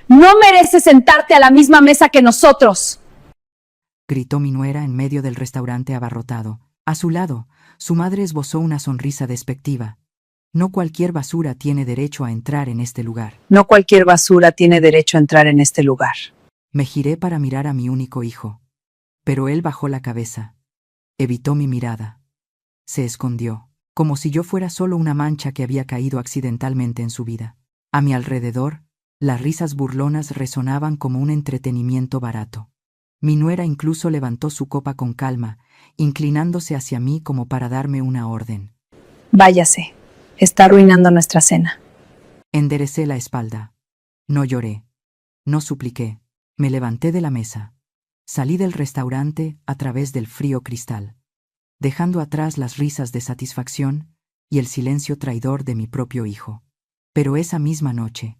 No mereces sentarte a la misma mesa que nosotros, gritó mi nuera en medio del restaurante abarrotado. A su lado, su madre esbozó una sonrisa despectiva. No cualquier basura tiene derecho a entrar en este lugar. No cualquier basura tiene derecho a entrar en este lugar. Me giré para mirar a mi único hijo. Pero él bajó la cabeza. Evitó mi mirada. Se escondió, como si yo fuera solo una mancha que había caído accidentalmente en su vida. A mi alrededor, las risas burlonas resonaban como un entretenimiento barato. Mi nuera incluso levantó su copa con calma, inclinándose hacia mí como para darme una orden. Váyase. Está arruinando nuestra cena. Enderecé la espalda. No lloré. No supliqué. Me levanté de la mesa. Salí del restaurante a través del frío cristal, dejando atrás las risas de satisfacción y el silencio traidor de mi propio hijo. Pero esa misma noche,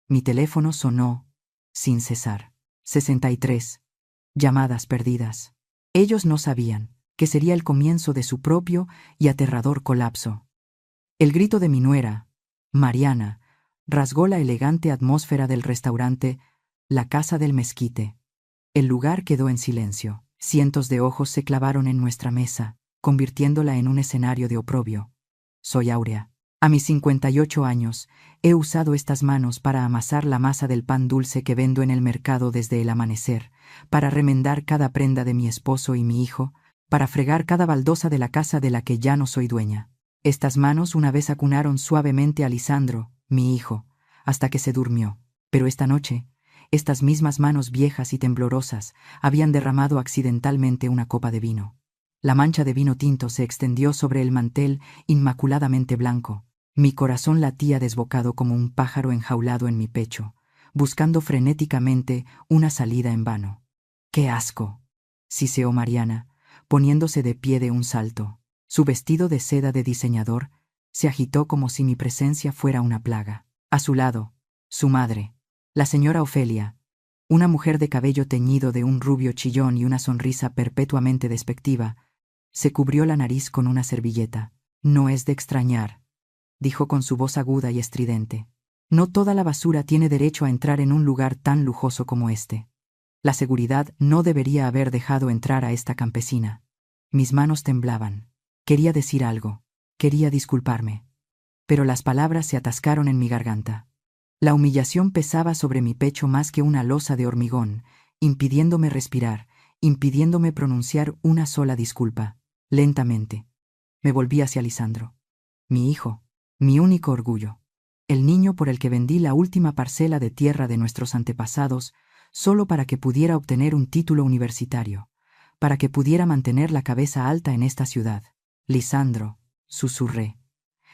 mi teléfono sonó sin cesar. 63. Llamadas perdidas. Ellos no sabían que sería el comienzo de su propio y aterrador colapso. El grito de mi nuera, Mariana, rasgó la elegante atmósfera del restaurante La Casa del Mezquite. El lugar quedó en silencio. Cientos de ojos se clavaron en nuestra mesa, convirtiéndola en un escenario de oprobio. Soy Áurea. A mis 58 años, he usado estas manos para amasar la masa del pan dulce que vendo en el mercado desde el amanecer, para remendar cada prenda de mi esposo y mi hijo, para fregar cada baldosa de la casa de la que ya no soy dueña. Estas manos una vez acunaron suavemente a Lisandro, mi hijo, hasta que se durmió. Pero esta noche, estas mismas manos viejas y temblorosas habían derramado accidentalmente una copa de vino. La mancha de vino tinto se extendió sobre el mantel inmaculadamente blanco. Mi corazón latía desbocado como un pájaro enjaulado en mi pecho, buscando frenéticamente una salida en vano. ¡Qué asco!, siseó Mariana, poniéndose de pie de un salto. Su vestido de seda de diseñador se agitó como si mi presencia fuera una plaga. A su lado, su madre, la señora Ofelia, una mujer de cabello teñido de un rubio chillón y una sonrisa perpetuamente despectiva, se cubrió la nariz con una servilleta. No es de extrañar, dijo con su voz aguda y estridente. No toda la basura tiene derecho a entrar en un lugar tan lujoso como este. La seguridad no debería haber dejado entrar a esta campesina. Mis manos temblaban. Quería decir algo. Quería disculparme. Pero las palabras se atascaron en mi garganta. La humillación pesaba sobre mi pecho más que una losa de hormigón, impidiéndome respirar, impidiéndome pronunciar una sola disculpa. Lentamente, me volví hacia Lisandro. Mi hijo, mi único orgullo. El niño por el que vendí la última parcela de tierra de nuestros antepasados, solo para que pudiera obtener un título universitario, para que pudiera mantener la cabeza alta en esta ciudad. Lisandro, susurré,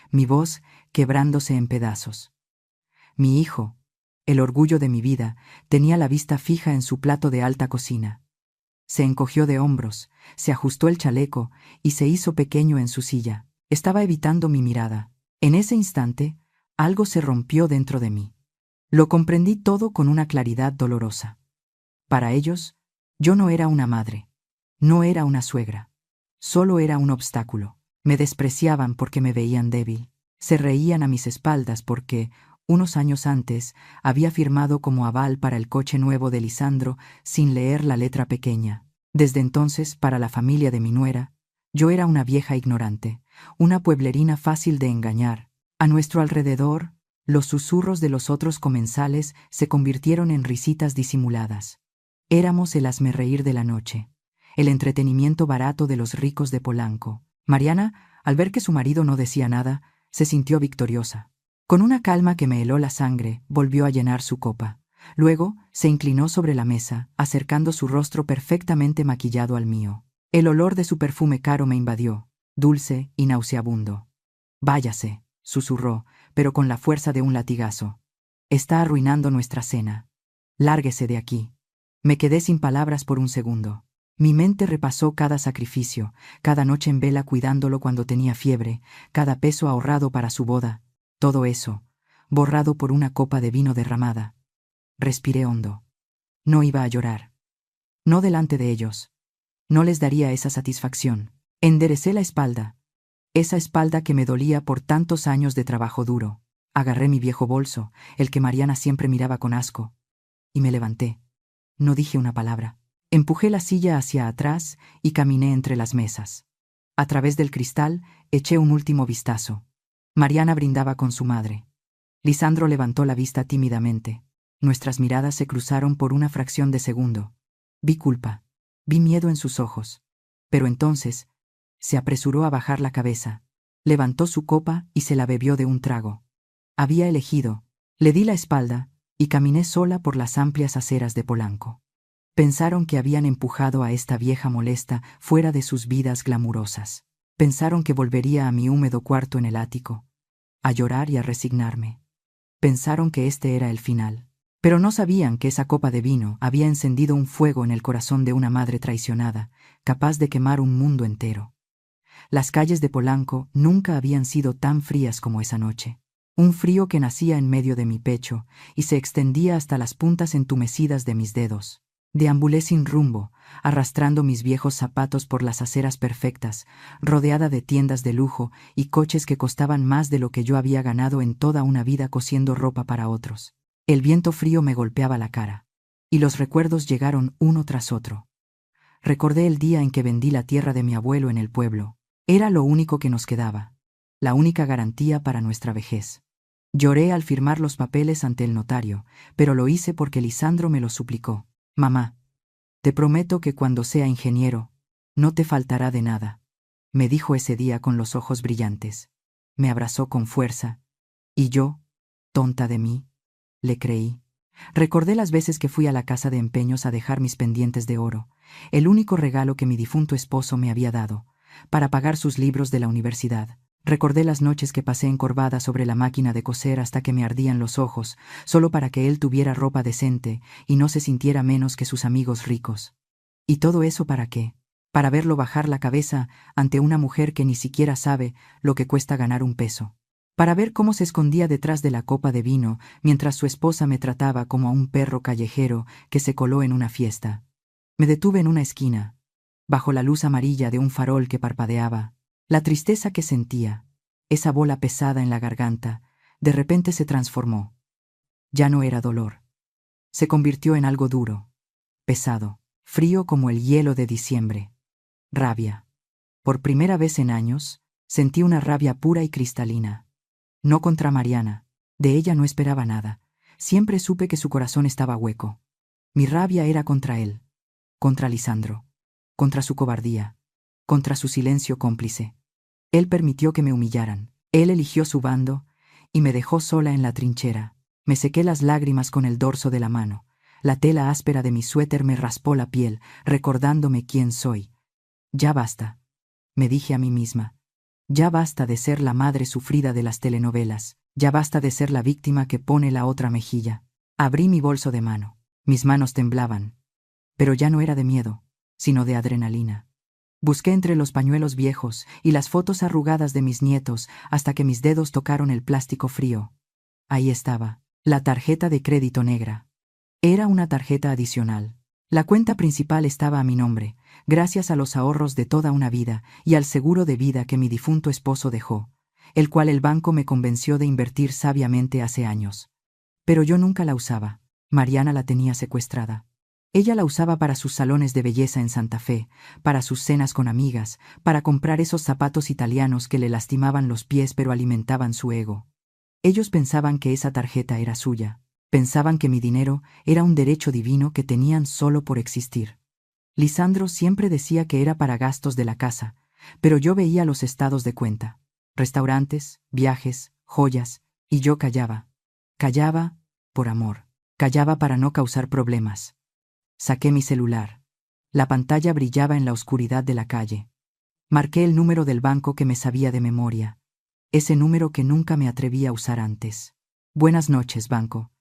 mi voz quebrándose en pedazos. Mi hijo, el orgullo de mi vida, tenía la vista fija en su plato de alta cocina. Se encogió de hombros, se ajustó el chaleco y se hizo pequeño en su silla. Estaba evitando mi mirada. En ese instante, algo se rompió dentro de mí. Lo comprendí todo con una claridad dolorosa. Para ellos, yo no era una madre, no era una suegra, solo era un obstáculo. Me despreciaban porque me veían débil. Se reían a mis espaldas porque, unos años antes, había firmado como aval para el coche nuevo de Lisandro sin leer la letra pequeña. Desde entonces, para la familia de mi nuera, yo era una vieja ignorante, una pueblerina fácil de engañar. A nuestro alrededor, los susurros de los otros comensales se convirtieron en risitas disimuladas. Éramos el hazmerreír de la noche, el entretenimiento barato de los ricos de Polanco. Mariana, al ver que su marido no decía nada, se sintió victoriosa. Con una calma que me heló la sangre, volvió a llenar su copa. Luego, se inclinó sobre la mesa, acercando su rostro perfectamente maquillado al mío. El olor de su perfume caro me invadió, dulce y nauseabundo. «Váyase», susurró, pero con la fuerza de un latigazo. «Está arruinando nuestra cena. Lárguese de aquí». Me quedé sin palabras por un segundo. Mi mente repasó cada sacrificio, cada noche en vela cuidándolo cuando tenía fiebre, cada peso ahorrado para su boda. Todo eso, borrado por una copa de vino derramada. Respiré hondo. No iba a llorar. No delante de ellos. No les daría esa satisfacción. Enderecé la espalda. Esa espalda que me dolía por tantos años de trabajo duro. Agarré mi viejo bolso, el que Mariana siempre miraba con asco. y me levanté. No dije una palabra. Empujé la silla hacia atrás y caminé entre las mesas. A través del cristal eché un último vistazo. Mariana brindaba con su madre. Lisandro levantó la vista tímidamente. Nuestras miradas se cruzaron por una fracción de segundo. Vi culpa. Vi miedo en sus ojos. Pero entonces se apresuró a bajar la cabeza. Levantó su copa y se la bebió de un trago. Había elegido. Le di la espalda y caminé sola por las amplias aceras de Polanco. Pensaron que habían empujado a esta vieja molesta fuera de sus vidas glamurosas. Pensaron que volvería a mi húmedo cuarto en el ático, a llorar y a resignarme. Pensaron que este era el final. Pero no sabían que esa copa de vino había encendido un fuego en el corazón de una madre traicionada, capaz de quemar un mundo entero. Las calles de Polanco nunca habían sido tan frías como esa noche. Un frío que nacía en medio de mi pecho y se extendía hasta las puntas entumecidas de mis dedos. Deambulé sin rumbo, arrastrando mis viejos zapatos por las aceras perfectas, rodeada de tiendas de lujo y coches que costaban más de lo que yo había ganado en toda una vida cosiendo ropa para otros. El viento frío me golpeaba la cara, y los recuerdos llegaron uno tras otro. Recordé el día en que vendí la tierra de mi abuelo en el pueblo. Era lo único que nos quedaba, la única garantía para nuestra vejez. Lloré al firmar los papeles ante el notario, pero lo hice porque Lisandro me lo suplicó. «Mamá, te prometo que cuando sea ingeniero, no te faltará de nada», me dijo ese día con los ojos brillantes. Me abrazó con fuerza, y yo, tonta de mí, le creí. Recordé las veces que fui a la casa de empeños a dejar mis pendientes de oro, el único regalo que mi difunto esposo me había dado, para pagar sus libros de la universidad. Recordé las noches que pasé encorvada sobre la máquina de coser hasta que me ardían los ojos, solo para que él tuviera ropa decente y no se sintiera menos que sus amigos ricos. ¿Y todo eso para qué? Para verlo bajar la cabeza ante una mujer que ni siquiera sabe lo que cuesta ganar un peso. Para ver cómo se escondía detrás de la copa de vino mientras su esposa me trataba como a un perro callejero que se coló en una fiesta. Me detuve en una esquina, bajo la luz amarilla de un farol que parpadeaba. La tristeza que sentía, esa bola pesada en la garganta, de repente se transformó. Ya no era dolor. Se convirtió en algo duro, pesado, frío como el hielo de diciembre. Rabia. Por primera vez en años, sentí una rabia pura y cristalina. No contra Mariana. De ella no esperaba nada. Siempre supe que su corazón estaba hueco. Mi rabia era contra él, contra Lisandro, contra su cobardía, contra su silencio cómplice. Él permitió que me humillaran. Él eligió su bando y me dejó sola en la trinchera. Me sequé las lágrimas con el dorso de la mano. La tela áspera de mi suéter me raspó la piel, recordándome quién soy. Ya basta, me dije a mí misma. Ya basta de ser la madre sufrida de las telenovelas. Ya basta de ser la víctima que pone la otra mejilla. Abrí mi bolso de mano. Mis manos temblaban. Pero ya no era de miedo, sino de adrenalina. Busqué entre los pañuelos viejos y las fotos arrugadas de mis nietos hasta que mis dedos tocaron el plástico frío. Ahí estaba, la tarjeta de crédito negra. Era una tarjeta adicional. La cuenta principal estaba a mi nombre, gracias a los ahorros de toda una vida y al seguro de vida que mi difunto esposo dejó, el cual el banco me convenció de invertir sabiamente hace años. Pero yo nunca la usaba. Mariana la tenía secuestrada. Ella la usaba para sus salones de belleza en Santa Fe, para sus cenas con amigas, para comprar esos zapatos italianos que le lastimaban los pies pero alimentaban su ego. Ellos pensaban que esa tarjeta era suya. Pensaban que mi dinero era un derecho divino que tenían solo por existir. Lisandro siempre decía que era para gastos de la casa, pero yo veía los estados de cuenta. Restaurantes, viajes, joyas, y yo callaba. Callaba por amor. Callaba para no causar problemas. Saqué mi celular. La pantalla brillaba en la oscuridad de la calle. Marqué el número del banco que me sabía de memoria. Ese número que nunca me atreví a usar antes. «Buenas noches, banco.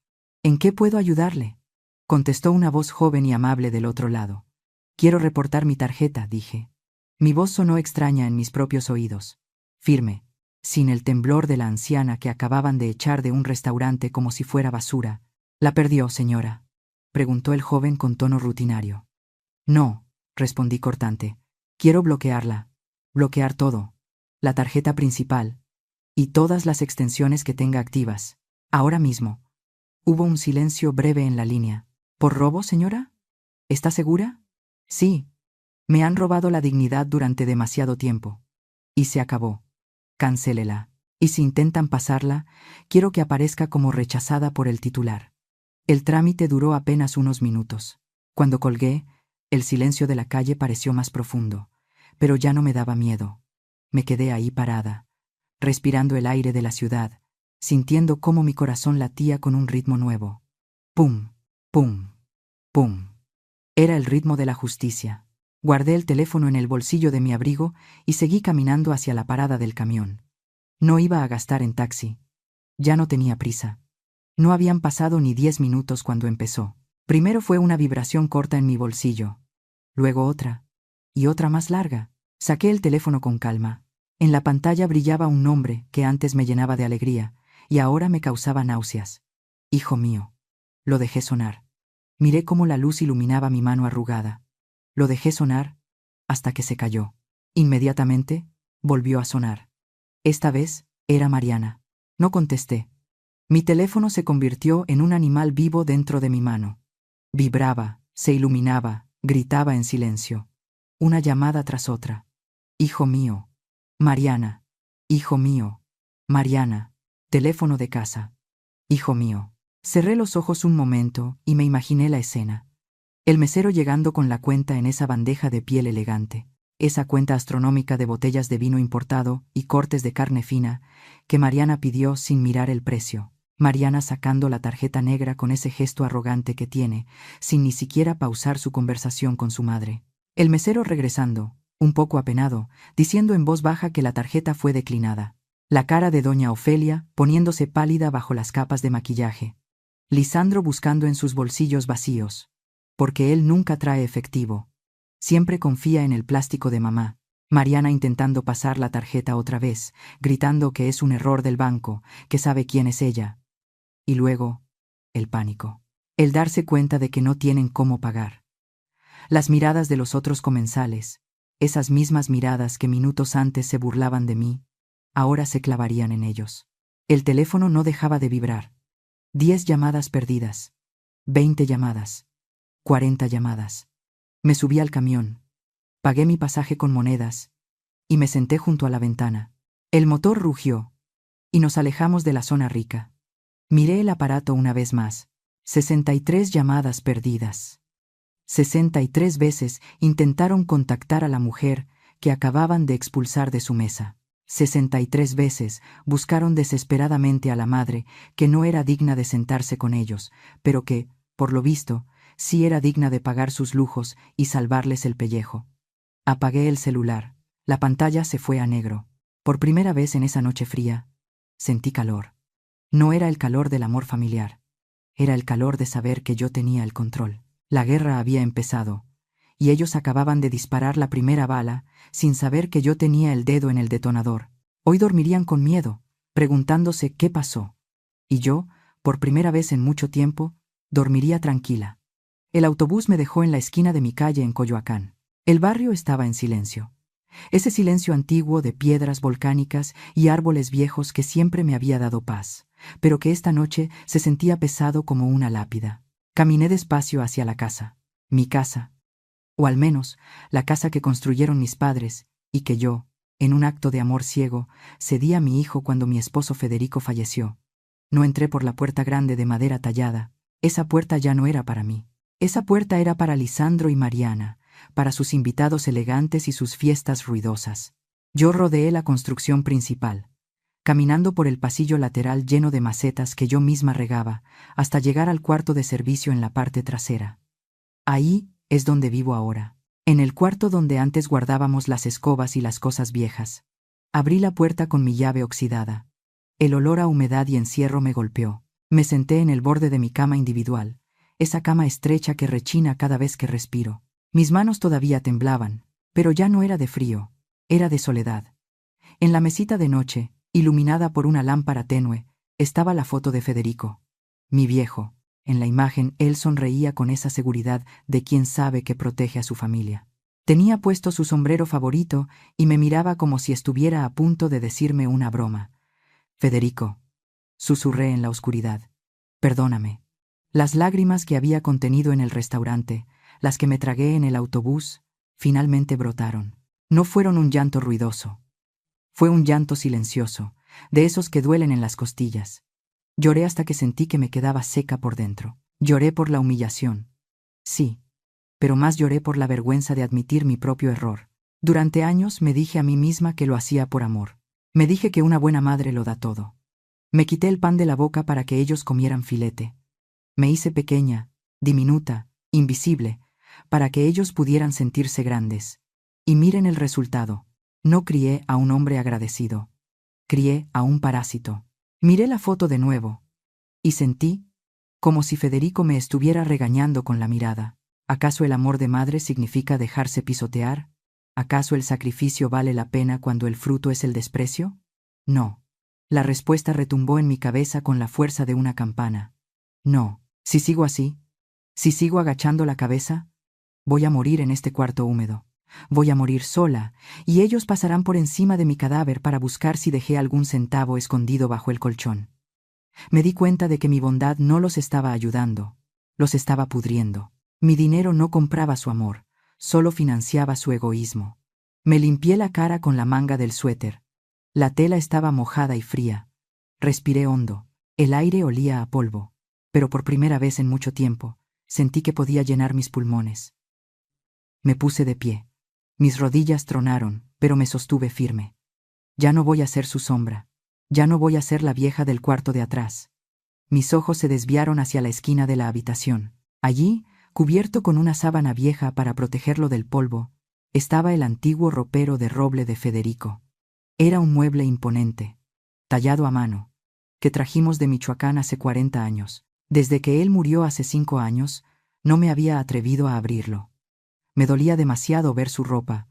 ¿En qué puedo ayudarle?», contestó una voz joven y amable del otro lado. «Quiero reportar mi tarjeta», dije. Mi voz sonó extraña en mis propios oídos. Firme, sin el temblor de la anciana que acababan de echar de un restaurante como si fuera basura. «¿La perdió, señora?», preguntó el joven con tono rutinario. «No», respondí cortante. «Quiero bloquearla. Bloquear todo. La tarjeta principal. Y todas las extensiones que tenga activas. Ahora mismo». Hubo un silencio breve en la línea. ¿Por robo, señora? ¿Está segura? Sí. Me han robado la dignidad durante demasiado tiempo. Y se acabó. Cancélela. Y si intentan pasarla, quiero que aparezca como rechazada por el titular. El trámite duró apenas unos minutos. Cuando colgué, el silencio de la calle pareció más profundo, pero ya no me daba miedo. Me quedé ahí parada, respirando el aire de la ciudad, sintiendo cómo mi corazón latía con un ritmo nuevo. Pum, pum, pum. Era el ritmo de la justicia. Guardé el teléfono en el bolsillo de mi abrigo y seguí caminando hacia la parada del camión. No iba a gastar en taxi. Ya no tenía prisa. No habían pasado ni 10 minutos cuando empezó. Primero fue una vibración corta en mi bolsillo, luego otra, y otra más larga. Saqué el teléfono con calma. En la pantalla brillaba un nombre que antes me llenaba de alegría, y ahora me causaba náuseas. Hijo mío. Lo dejé sonar. Miré cómo la luz iluminaba mi mano arrugada. Lo dejé sonar hasta que se cayó. Inmediatamente, volvió a sonar. Esta vez, era Mariana. No contesté. Mi teléfono se convirtió en un animal vivo dentro de mi mano. Vibraba, se iluminaba, gritaba en silencio. Una llamada tras otra. Hijo mío. Mariana. Hijo mío. Mariana. Teléfono de casa. Hijo mío. Cerré los ojos un momento y me imaginé la escena. El mesero llegando con la cuenta en esa bandeja de piel elegante. Esa cuenta astronómica de botellas de vino importado y cortes de carne fina que Mariana pidió sin mirar el precio. Mariana sacando la tarjeta negra con ese gesto arrogante que tiene, sin ni siquiera pausar su conversación con su madre. El mesero regresando, un poco apenado, diciendo en voz baja que la tarjeta fue declinada. La cara de doña Ofelia poniéndose pálida bajo las capas de maquillaje. Lisandro buscando en sus bolsillos vacíos. Porque él nunca trae efectivo. Siempre confía en el plástico de mamá. Mariana intentando pasar la tarjeta otra vez, gritando que es un error del banco, que sabe quién es ella. Y luego, el pánico. El darse cuenta de que no tienen cómo pagar. Las miradas de los otros comensales, esas mismas miradas que minutos antes se burlaban de mí, ahora se clavarían en ellos. El teléfono no dejaba de vibrar. 10 llamadas perdidas. 20 llamadas. 40 llamadas. Me subí al camión. Pagué mi pasaje con monedas. Y me senté junto a la ventana. El motor rugió. Y nos alejamos de la zona rica. Miré el aparato una vez más. 63 llamadas perdidas. 63 veces intentaron contactar a la mujer que acababan de expulsar de su mesa. 63 veces buscaron desesperadamente a la madre que no era digna de sentarse con ellos, pero que, por lo visto, sí era digna de pagar sus lujos y salvarles el pellejo. Apagué el celular. La pantalla se fue a negro. Por primera vez en esa noche fría, sentí calor. No era el calor del amor familiar. Era el calor de saber que yo tenía el control. La guerra había empezado, y ellos acababan de disparar la primera bala sin saber que yo tenía el dedo en el detonador. Hoy dormirían con miedo, preguntándose qué pasó. Y yo, por primera vez en mucho tiempo, dormiría tranquila. El autobús me dejó en la esquina de mi calle en Coyoacán. El barrio estaba en silencio. Ese silencio antiguo de piedras volcánicas y árboles viejos que siempre me había dado paz, pero que esta noche se sentía pesado como una lápida. Caminé despacio hacia la casa, mi casa, o al menos la casa que construyeron mis padres y que yo, en un acto de amor ciego, cedí a mi hijo cuando mi esposo Federico falleció. No entré por la puerta grande de madera tallada. Esa puerta ya no era para mí. Esa puerta era para Lisandro y Mariana, para sus invitados elegantes y sus fiestas ruidosas. Yo rodeé la construcción principal, caminando por el pasillo lateral lleno de macetas que yo misma regaba, hasta llegar al cuarto de servicio en la parte trasera. Ahí es donde vivo ahora, en el cuarto donde antes guardábamos las escobas y las cosas viejas. Abrí la puerta con mi llave oxidada. El olor a humedad y encierro me golpeó. Me senté en el borde de mi cama individual, esa cama estrecha que rechina cada vez que respiro. Mis manos todavía temblaban, pero ya no era de frío, era de soledad. En la mesita de noche, iluminada por una lámpara tenue, estaba la foto de Federico, mi viejo. En la imagen él sonreía con esa seguridad de quien sabe que protege a su familia. Tenía puesto su sombrero favorito y me miraba como si estuviera a punto de decirme una broma. Federico, susurré en la oscuridad. Perdóname. Las lágrimas que había contenido en el restaurante, las que me tragué en el autobús, finalmente brotaron. No fueron un llanto ruidoso. Fue un llanto silencioso, de esos que duelen en las costillas. Lloré hasta que sentí que me quedaba seca por dentro. Lloré por la humillación. Sí, pero más lloré por la vergüenza de admitir mi propio error. Durante años me dije a mí misma que lo hacía por amor. Me dije que una buena madre lo da todo. Me quité el pan de la boca para que ellos comieran filete. Me hice pequeña, diminuta, invisible, para que ellos pudieran sentirse grandes. Y miren el resultado. No crié a un hombre agradecido. Crié a un parásito. Miré la foto de nuevo. Y sentí como si Federico me estuviera regañando con la mirada. ¿Acaso el amor de madre significa dejarse pisotear? ¿Acaso el sacrificio vale la pena cuando el fruto es el desprecio? No. La respuesta retumbó en mi cabeza con la fuerza de una campana. No. Si sigo así, si sigo agachando la cabeza, voy a morir en este cuarto húmedo. Voy a morir sola, y ellos pasarán por encima de mi cadáver para buscar si dejé algún centavo escondido bajo el colchón. Me di cuenta de que mi bondad no los estaba ayudando, los estaba pudriendo. Mi dinero no compraba su amor, solo financiaba su egoísmo. Me limpié la cara con la manga del suéter. La tela estaba mojada y fría. Respiré hondo. El aire olía a polvo. Pero por primera vez en mucho tiempo, sentí que podía llenar mis pulmones. Me puse de pie. Mis rodillas tronaron, pero me sostuve firme. Ya no voy a ser su sombra. Ya no voy a ser la vieja del cuarto de atrás. Mis ojos se desviaron hacia la esquina de la habitación. Allí, cubierto con una sábana vieja para protegerlo del polvo, estaba el antiguo ropero de roble de Federico. Era un mueble imponente, tallado a mano, que trajimos de Michoacán hace 40 años. Desde que él murió hace 5 años, no me había atrevido a abrirlo. Me dolía demasiado ver su ropa,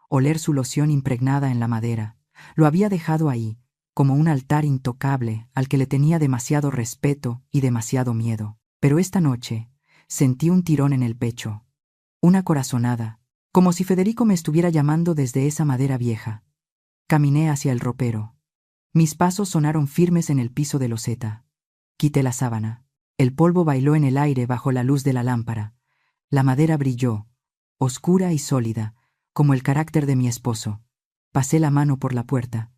oler su loción impregnada en la madera. Lo había dejado ahí, como un altar intocable al que le tenía demasiado respeto y demasiado miedo. Pero esta noche sentí un tirón en el pecho, una corazonada, como si Federico me estuviera llamando desde esa madera vieja. Caminé hacia el ropero. Mis pasos sonaron firmes en el piso de loseta. Quité la sábana. El polvo bailó en el aire bajo la luz de la lámpara. La madera brilló, oscura y sólida, como el carácter de mi esposo. Pasé la mano por la puerta.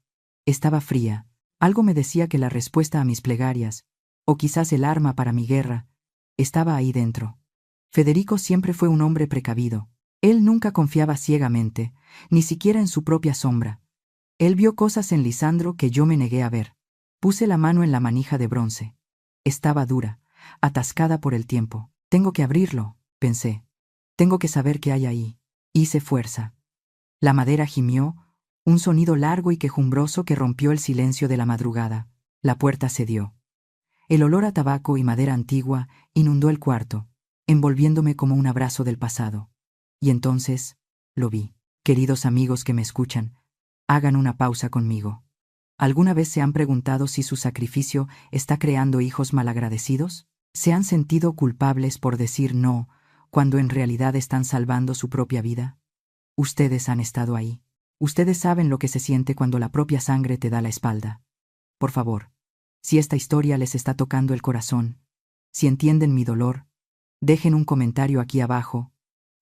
Estaba fría. Algo me decía que la respuesta a mis plegarias, o quizás el arma para mi guerra, estaba ahí dentro. Federico siempre fue un hombre precavido. Él nunca confiaba ciegamente, ni siquiera en su propia sombra. Él vio cosas en Lisandro que yo me negué a ver. Puse la mano en la manija de bronce. Estaba dura, atascada por el tiempo. Tengo que abrirlo, pensé. Tengo que saber qué hay ahí. Hice fuerza. La madera gimió, un sonido largo y quejumbroso que rompió el silencio de la madrugada. La puerta cedió. El olor a tabaco y madera antigua inundó el cuarto, envolviéndome como un abrazo del pasado. Y entonces, lo vi. Queridos amigos que me escuchan, hagan una pausa conmigo. ¿Alguna vez se han preguntado si su sacrificio está creando hijos malagradecidos? ¿Se han sentido culpables por decir no cuando en realidad están salvando su propia vida? Ustedes han estado ahí. Ustedes saben lo que se siente cuando la propia sangre te da la espalda. Por favor, si esta historia les está tocando el corazón, si entienden mi dolor, dejen un comentario aquí abajo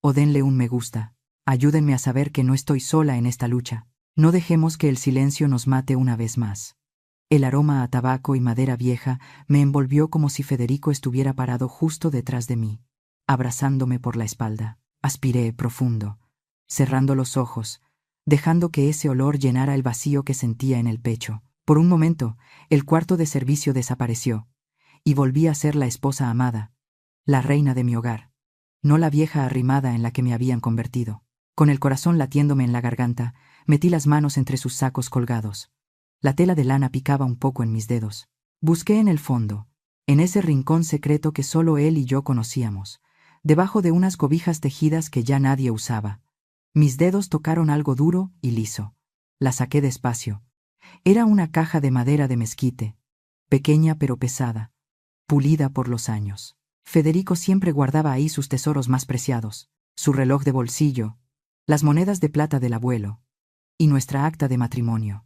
o denle un me gusta. Ayúdenme a saber que no estoy sola en esta lucha. No dejemos que el silencio nos mate una vez más. El aroma a tabaco y madera vieja me envolvió como si Federico estuviera parado justo detrás de mí, abrazándome por la espalda. Aspiré profundo, cerrando los ojos, dejando que ese olor llenara el vacío que sentía en el pecho. Por un momento, el cuarto de servicio desapareció, y volví a ser la esposa amada, la reina de mi hogar, no la vieja arrimada en la que me habían convertido. Con el corazón latiéndome en la garganta, metí las manos entre sus sacos colgados. La tela de lana picaba un poco en mis dedos. Busqué en el fondo, en ese rincón secreto que solo él y yo conocíamos, debajo de unas cobijas tejidas que ya nadie usaba. Mis dedos tocaron algo duro y liso. La saqué despacio. Era una caja de madera de mezquite, pequeña pero pesada, pulida por los años. Federico siempre guardaba ahí sus tesoros más preciados, su reloj de bolsillo, las monedas de plata del abuelo, y nuestra acta de matrimonio.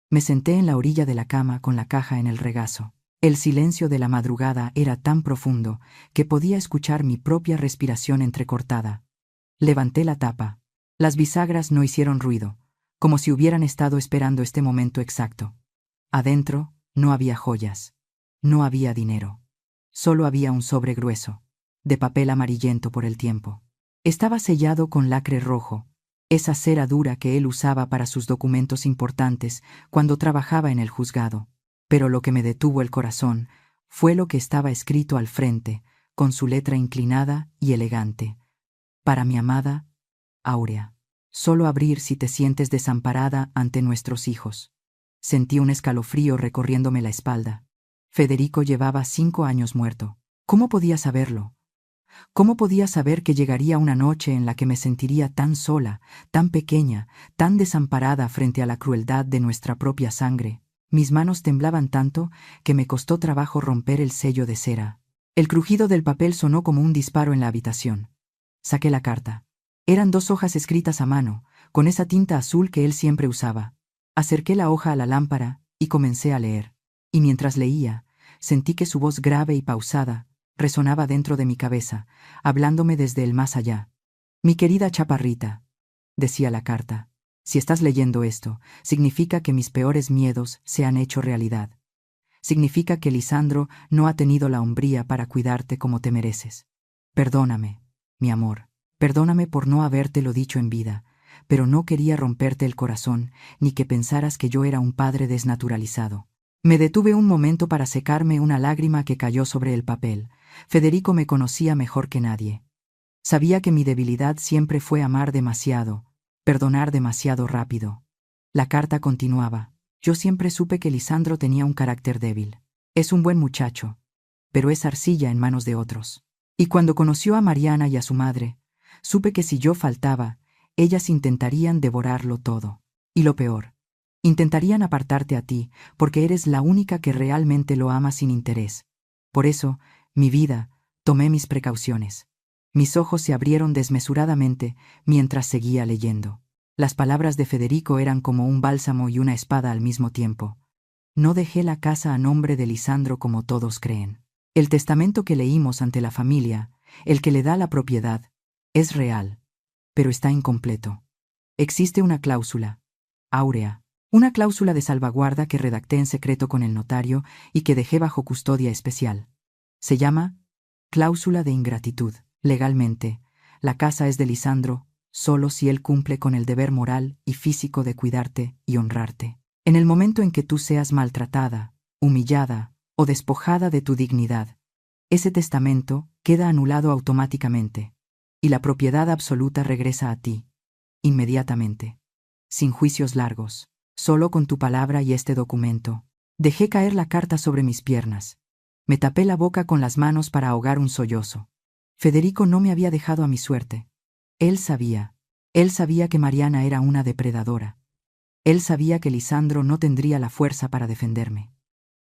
Me senté en la orilla de la cama con la caja en el regazo. El silencio de la madrugada era tan profundo que podía escuchar mi propia respiración entrecortada. Levanté la tapa. Las bisagras no hicieron ruido, como si hubieran estado esperando este momento exacto. Adentro no había joyas, no había dinero. Solo había un sobre grueso, de papel amarillento por el tiempo. Estaba sellado con lacre rojo, esa cera dura que él usaba para sus documentos importantes cuando trabajaba en el juzgado. Pero lo que me detuvo el corazón fue lo que estaba escrito al frente, con su letra inclinada y elegante. Para mi amada Áurea. Solo abrir si te sientes desamparada ante nuestros hijos. Sentí un escalofrío recorriéndome la espalda. Federico llevaba 5 años muerto. ¿Cómo podía saberlo? ¿Cómo podía saber que llegaría una noche en la que me sentiría tan sola, tan pequeña, tan desamparada frente a la crueldad de nuestra propia sangre? Mis manos temblaban tanto que me costó trabajo romper el sello de cera. El crujido del papel sonó como un disparo en la habitación. Saqué la carta. Eran 2 hojas escritas a mano, con esa tinta azul que él siempre usaba. Acerqué la hoja a la lámpara y comencé a leer. Y mientras leía, sentí que su voz grave y pausada resonaba dentro de mi cabeza, hablándome desde el más allá. Mi querida chaparrita, decía la carta, si estás leyendo esto, significa que mis peores miedos se han hecho realidad. Significa que Lisandro no ha tenido la hombría para cuidarte como te mereces. Perdóname, mi amor. Perdóname por no habértelo dicho en vida, pero no quería romperte el corazón ni que pensaras que yo era un padre desnaturalizado. Me detuve un momento para secarme una lágrima que cayó sobre el papel. Federico me conocía mejor que nadie. Sabía que mi debilidad siempre fue amar demasiado, perdonar demasiado rápido. La carta continuaba. Yo siempre supe que Lisandro tenía un carácter débil. Es un buen muchacho, pero es arcilla en manos de otros. Y cuando conoció a Mariana y a su madre, supe que si yo faltaba, ellas intentarían devorarlo todo. Y lo peor, intentarían apartarte a ti, porque eres la única que realmente lo ama sin interés. Por eso, mi vida, tomé mis precauciones. Mis ojos se abrieron desmesuradamente mientras seguía leyendo. Las palabras de Federico eran como un bálsamo y una espada al mismo tiempo. No dejé la casa a nombre de Lisandro como todos creen. El testamento que leímos ante la familia, el que le da la propiedad, es real, pero está incompleto. Existe una cláusula, áurea, una cláusula de salvaguarda que redacté en secreto con el notario y que dejé bajo custodia especial. Se llama cláusula de ingratitud. Legalmente, la casa es de Lisandro solo si él cumple con el deber moral y físico de cuidarte y honrarte. En el momento en que tú seas maltratada, humillada o despojada de tu dignidad, ese testamento queda anulado automáticamente y la propiedad absoluta regresa a ti, inmediatamente, sin juicios largos, solo con tu palabra y este documento. Dejé caer la carta sobre mis piernas. Me tapé la boca con las manos para ahogar un sollozo. Federico no me había dejado a mi suerte. Él sabía que Mariana era una depredadora. Él sabía que Lisandro no tendría la fuerza para defenderme.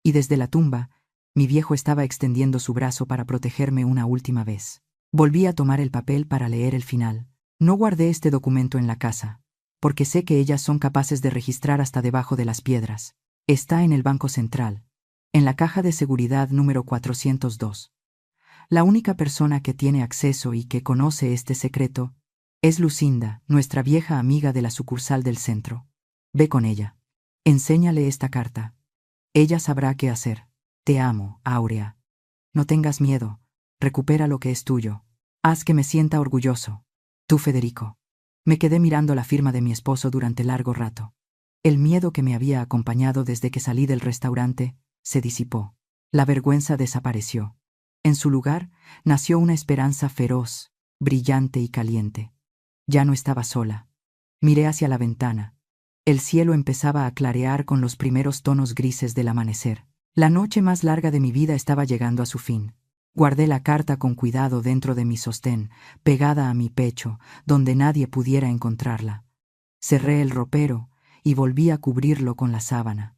Y desde la tumba, mi viejo estaba extendiendo su brazo para protegerme una última vez. Volví a tomar el papel para leer el final. No guardé este documento en la casa, porque sé que ellas son capaces de registrar hasta debajo de las piedras. Está en el Banco Central, en la caja de seguridad número 402. La única persona que tiene acceso y que conoce este secreto es Lucinda, nuestra vieja amiga de la sucursal del centro. Ve con ella. Enséñale esta carta. Ella sabrá qué hacer. Te amo, Áurea. No tengas miedo. Recupera lo que es tuyo. Haz que me sienta orgulloso. Tú, Federico. Me quedé mirando la firma de mi esposo durante largo rato. El miedo que me había acompañado desde que salí del restaurante se disipó. La vergüenza desapareció. En su lugar nació una esperanza feroz, brillante y caliente. Ya no estaba sola. Miré hacia la ventana. El cielo empezaba a clarear con los primeros tonos grises del amanecer. La noche más larga de mi vida estaba llegando a su fin. Guardé la carta con cuidado dentro de mi sostén, pegada a mi pecho, donde nadie pudiera encontrarla. Cerré el ropero y volví a cubrirlo con la sábana.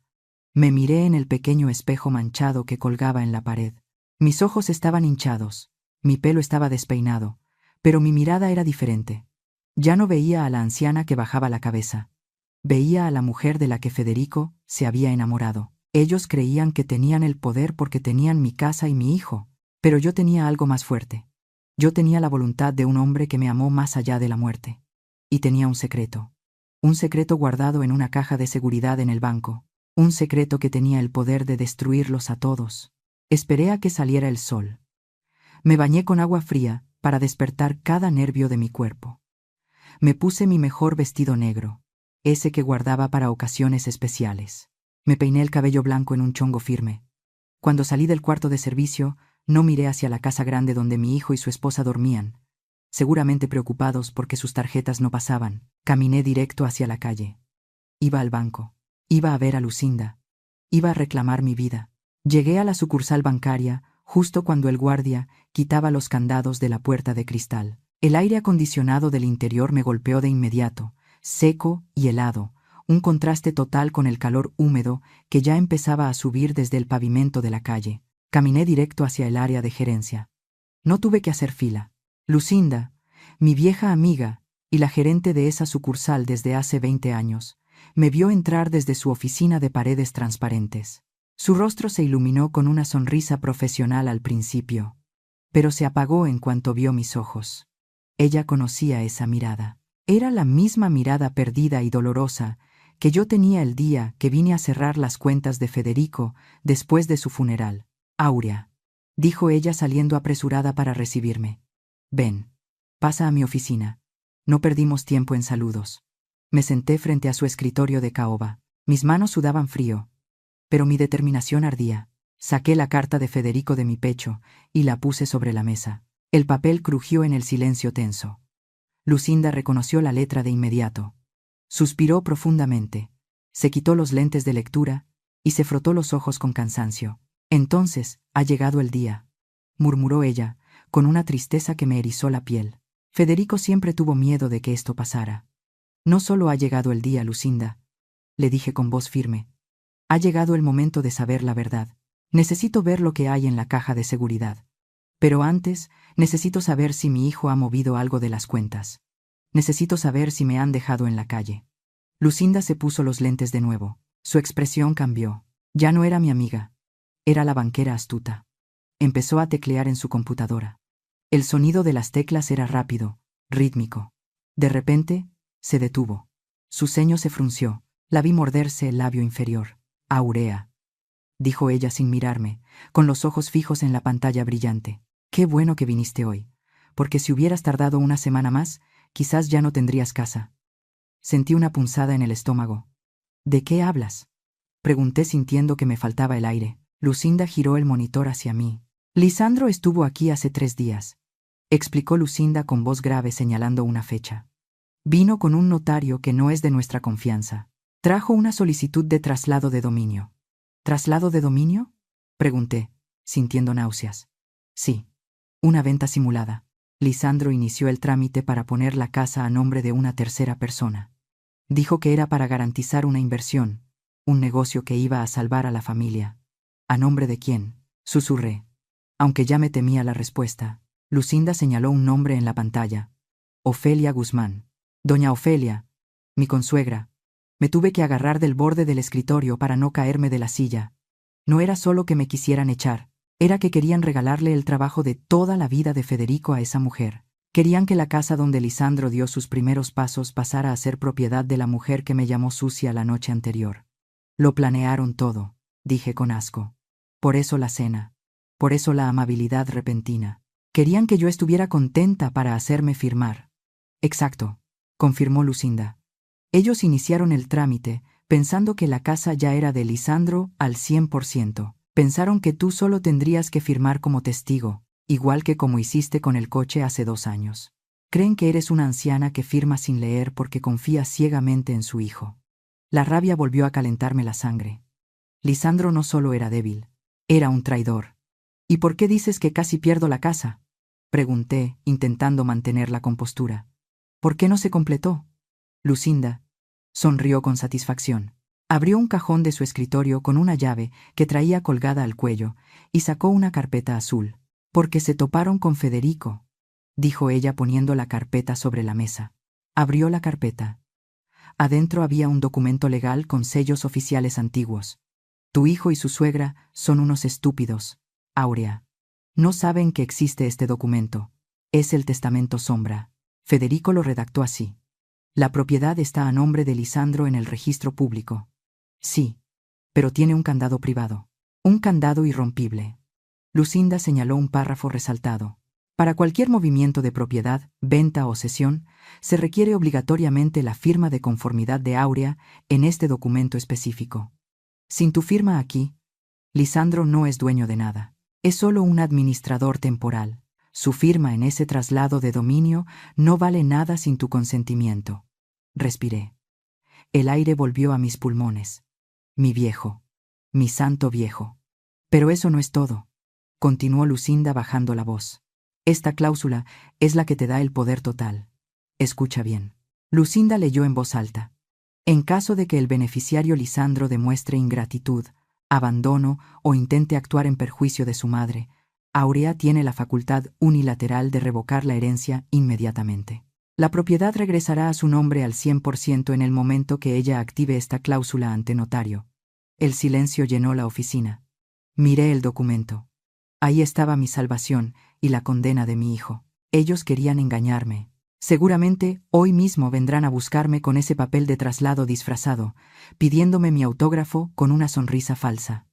Me miré en el pequeño espejo manchado que colgaba en la pared. Mis ojos estaban hinchados, mi pelo estaba despeinado, pero mi mirada era diferente. Ya no veía a la anciana que bajaba la cabeza. Veía a la mujer de la que Federico se había enamorado. Ellos creían que tenían el poder porque tenían mi casa y mi hijo, pero yo tenía algo más fuerte. Yo tenía la voluntad de un hombre que me amó más allá de la muerte. Y tenía un secreto guardado en una caja de seguridad en el banco, un secreto que tenía el poder de destruirlos a todos. Esperé a que saliera el sol. Me bañé con agua fría para despertar cada nervio de mi cuerpo. Me puse mi mejor vestido negro, ese que guardaba para ocasiones especiales. Me peiné el cabello blanco en un chongo firme. Cuando salí del cuarto de servicio, no miré hacia la casa grande donde mi hijo y su esposa dormían, seguramente preocupados porque sus tarjetas no pasaban. Caminé directo hacia la calle. Iba al banco. Iba a ver a Lucinda. Iba a reclamar mi vida. Llegué a la sucursal bancaria justo cuando el guardia quitaba los candados de la puerta de cristal. El aire acondicionado del interior me golpeó de inmediato, seco y helado, un contraste total con el calor húmedo que ya empezaba a subir desde el pavimento de la calle. Caminé directo hacia el área de gerencia. No tuve que hacer fila. Lucinda, mi vieja amiga y la gerente de esa sucursal desde hace 20 años, me vio entrar desde su oficina de paredes transparentes. Su rostro se iluminó con una sonrisa profesional al principio, pero se apagó en cuanto vio mis ojos. Ella conocía esa mirada. Era la misma mirada perdida y dolorosa que yo tenía el día que vine a cerrar las cuentas de Federico después de su funeral. Aurea, dijo ella saliendo apresurada para recibirme. Ven, pasa a mi oficina. No perdimos tiempo en saludos. Me senté frente a su escritorio de caoba. Mis manos sudaban frío, pero mi determinación ardía. Saqué la carta de Federico de mi pecho y la puse sobre la mesa. El papel crujió en el silencio tenso. Lucinda reconoció la letra de inmediato. Suspiró profundamente, se quitó los lentes de lectura y se frotó los ojos con cansancio. Entonces, ha llegado el día, murmuró ella, con una tristeza que me erizó la piel. Federico siempre tuvo miedo de que esto pasara. No solo ha llegado el día, Lucinda, le dije con voz firme. Ha llegado el momento de saber la verdad. Necesito ver lo que hay en la caja de seguridad. Pero antes, necesito saber si mi hijo ha movido algo de las cuentas. Necesito saber si me han dejado en la calle. Lucinda se puso los lentes de nuevo. Su expresión cambió. Ya no era mi amiga. Era la banquera astuta. Empezó a teclear en su computadora. El sonido de las teclas era rápido, rítmico. De repente, se detuvo. Su ceño se frunció. La vi morderse el labio inferior. Aurea, dijo ella sin mirarme, con los ojos fijos en la pantalla brillante. Qué bueno que viniste hoy, porque si hubieras tardado una semana más, quizás ya no tendrías casa. Sentí una punzada en el estómago. ¿De qué hablas?, pregunté sintiendo que me faltaba el aire. Lucinda giró el monitor hacia mí. Lisandro estuvo aquí hace 3 días, explicó Lucinda con voz grave señalando una fecha. Vino con un notario que no es de nuestra confianza. Trajo una solicitud de traslado de dominio. ¿Traslado de dominio?, pregunté, sintiendo náuseas. Sí, una venta simulada. Lisandro inició el trámite para poner la casa a nombre de una tercera persona. Dijo que era para garantizar una inversión, un negocio que iba a salvar a la familia. ¿A nombre de quién?, susurré. Aunque ya me temía la respuesta, Lucinda señaló un nombre en la pantalla. Ofelia Guzmán. Doña Ofelia, mi consuegra. Me tuve que agarrar del borde del escritorio para no caerme de la silla. No era solo que me quisieran echar, era que querían regalarle el trabajo de toda la vida de Federico a esa mujer. Querían que la casa donde Lisandro dio sus primeros pasos pasara a ser propiedad de la mujer que me llamó sucia la noche anterior. Lo planearon todo, dije con asco. Por eso la cena. Por eso la amabilidad repentina. Querían que yo estuviera contenta para hacerme firmar. Exacto, confirmó Lucinda. Ellos iniciaron el trámite, pensando que la casa ya era de Lisandro al 100%. Pensaron que tú solo tendrías que firmar como testigo, igual que como hiciste con el coche hace 2 años. Creen que eres una anciana que firma sin leer porque confía ciegamente en su hijo. La rabia volvió a calentarme la sangre. Lisandro no solo era débil, era un traidor. ¿Y por qué dices que casi pierdo la casa?, pregunté, intentando mantener la compostura. ¿Por qué no se completó? Lucinda sonrió con satisfacción. Abrió un cajón de su escritorio con una llave que traía colgada al cuello y sacó una carpeta azul. Porque se toparon con Federico, dijo ella poniendo la carpeta sobre la mesa. Abrió la carpeta. Adentro había un documento legal con sellos oficiales antiguos. Tu hijo y su suegra son unos estúpidos, Áurea. No saben que existe este documento. Es el testamento sombra. Federico lo redactó así. La propiedad está a nombre de Lisandro en el registro público. Sí, pero tiene un candado privado. Un candado irrompible. Lucinda señaló un párrafo resaltado. Para cualquier movimiento de propiedad, venta o cesión, se requiere obligatoriamente la firma de conformidad de Áurea en este documento específico. Sin tu firma aquí, Lisandro no es dueño de nada. Es solo un administrador temporal. Su firma en ese traslado de dominio no vale nada sin tu consentimiento. Respiré. El aire volvió a mis pulmones. Mi viejo. Mi santo viejo. Pero eso no es todo. Continuó Lucinda bajando la voz. Esta cláusula es la que te da el poder total. Escucha bien. Lucinda leyó en voz alta. En caso de que el beneficiario Lisandro demuestre ingratitud, abandono o intente actuar en perjuicio de su madre, Áurea tiene la facultad unilateral de revocar la herencia inmediatamente. La propiedad regresará a su nombre al 100% en el momento que ella active esta cláusula ante notario. El silencio llenó la oficina. Miré el documento. Ahí estaba mi salvación y la condena de mi hijo. Ellos querían engañarme. Seguramente hoy mismo vendrán a buscarme con ese papel de traslado disfrazado, pidiéndome mi autógrafo con una sonrisa falsa.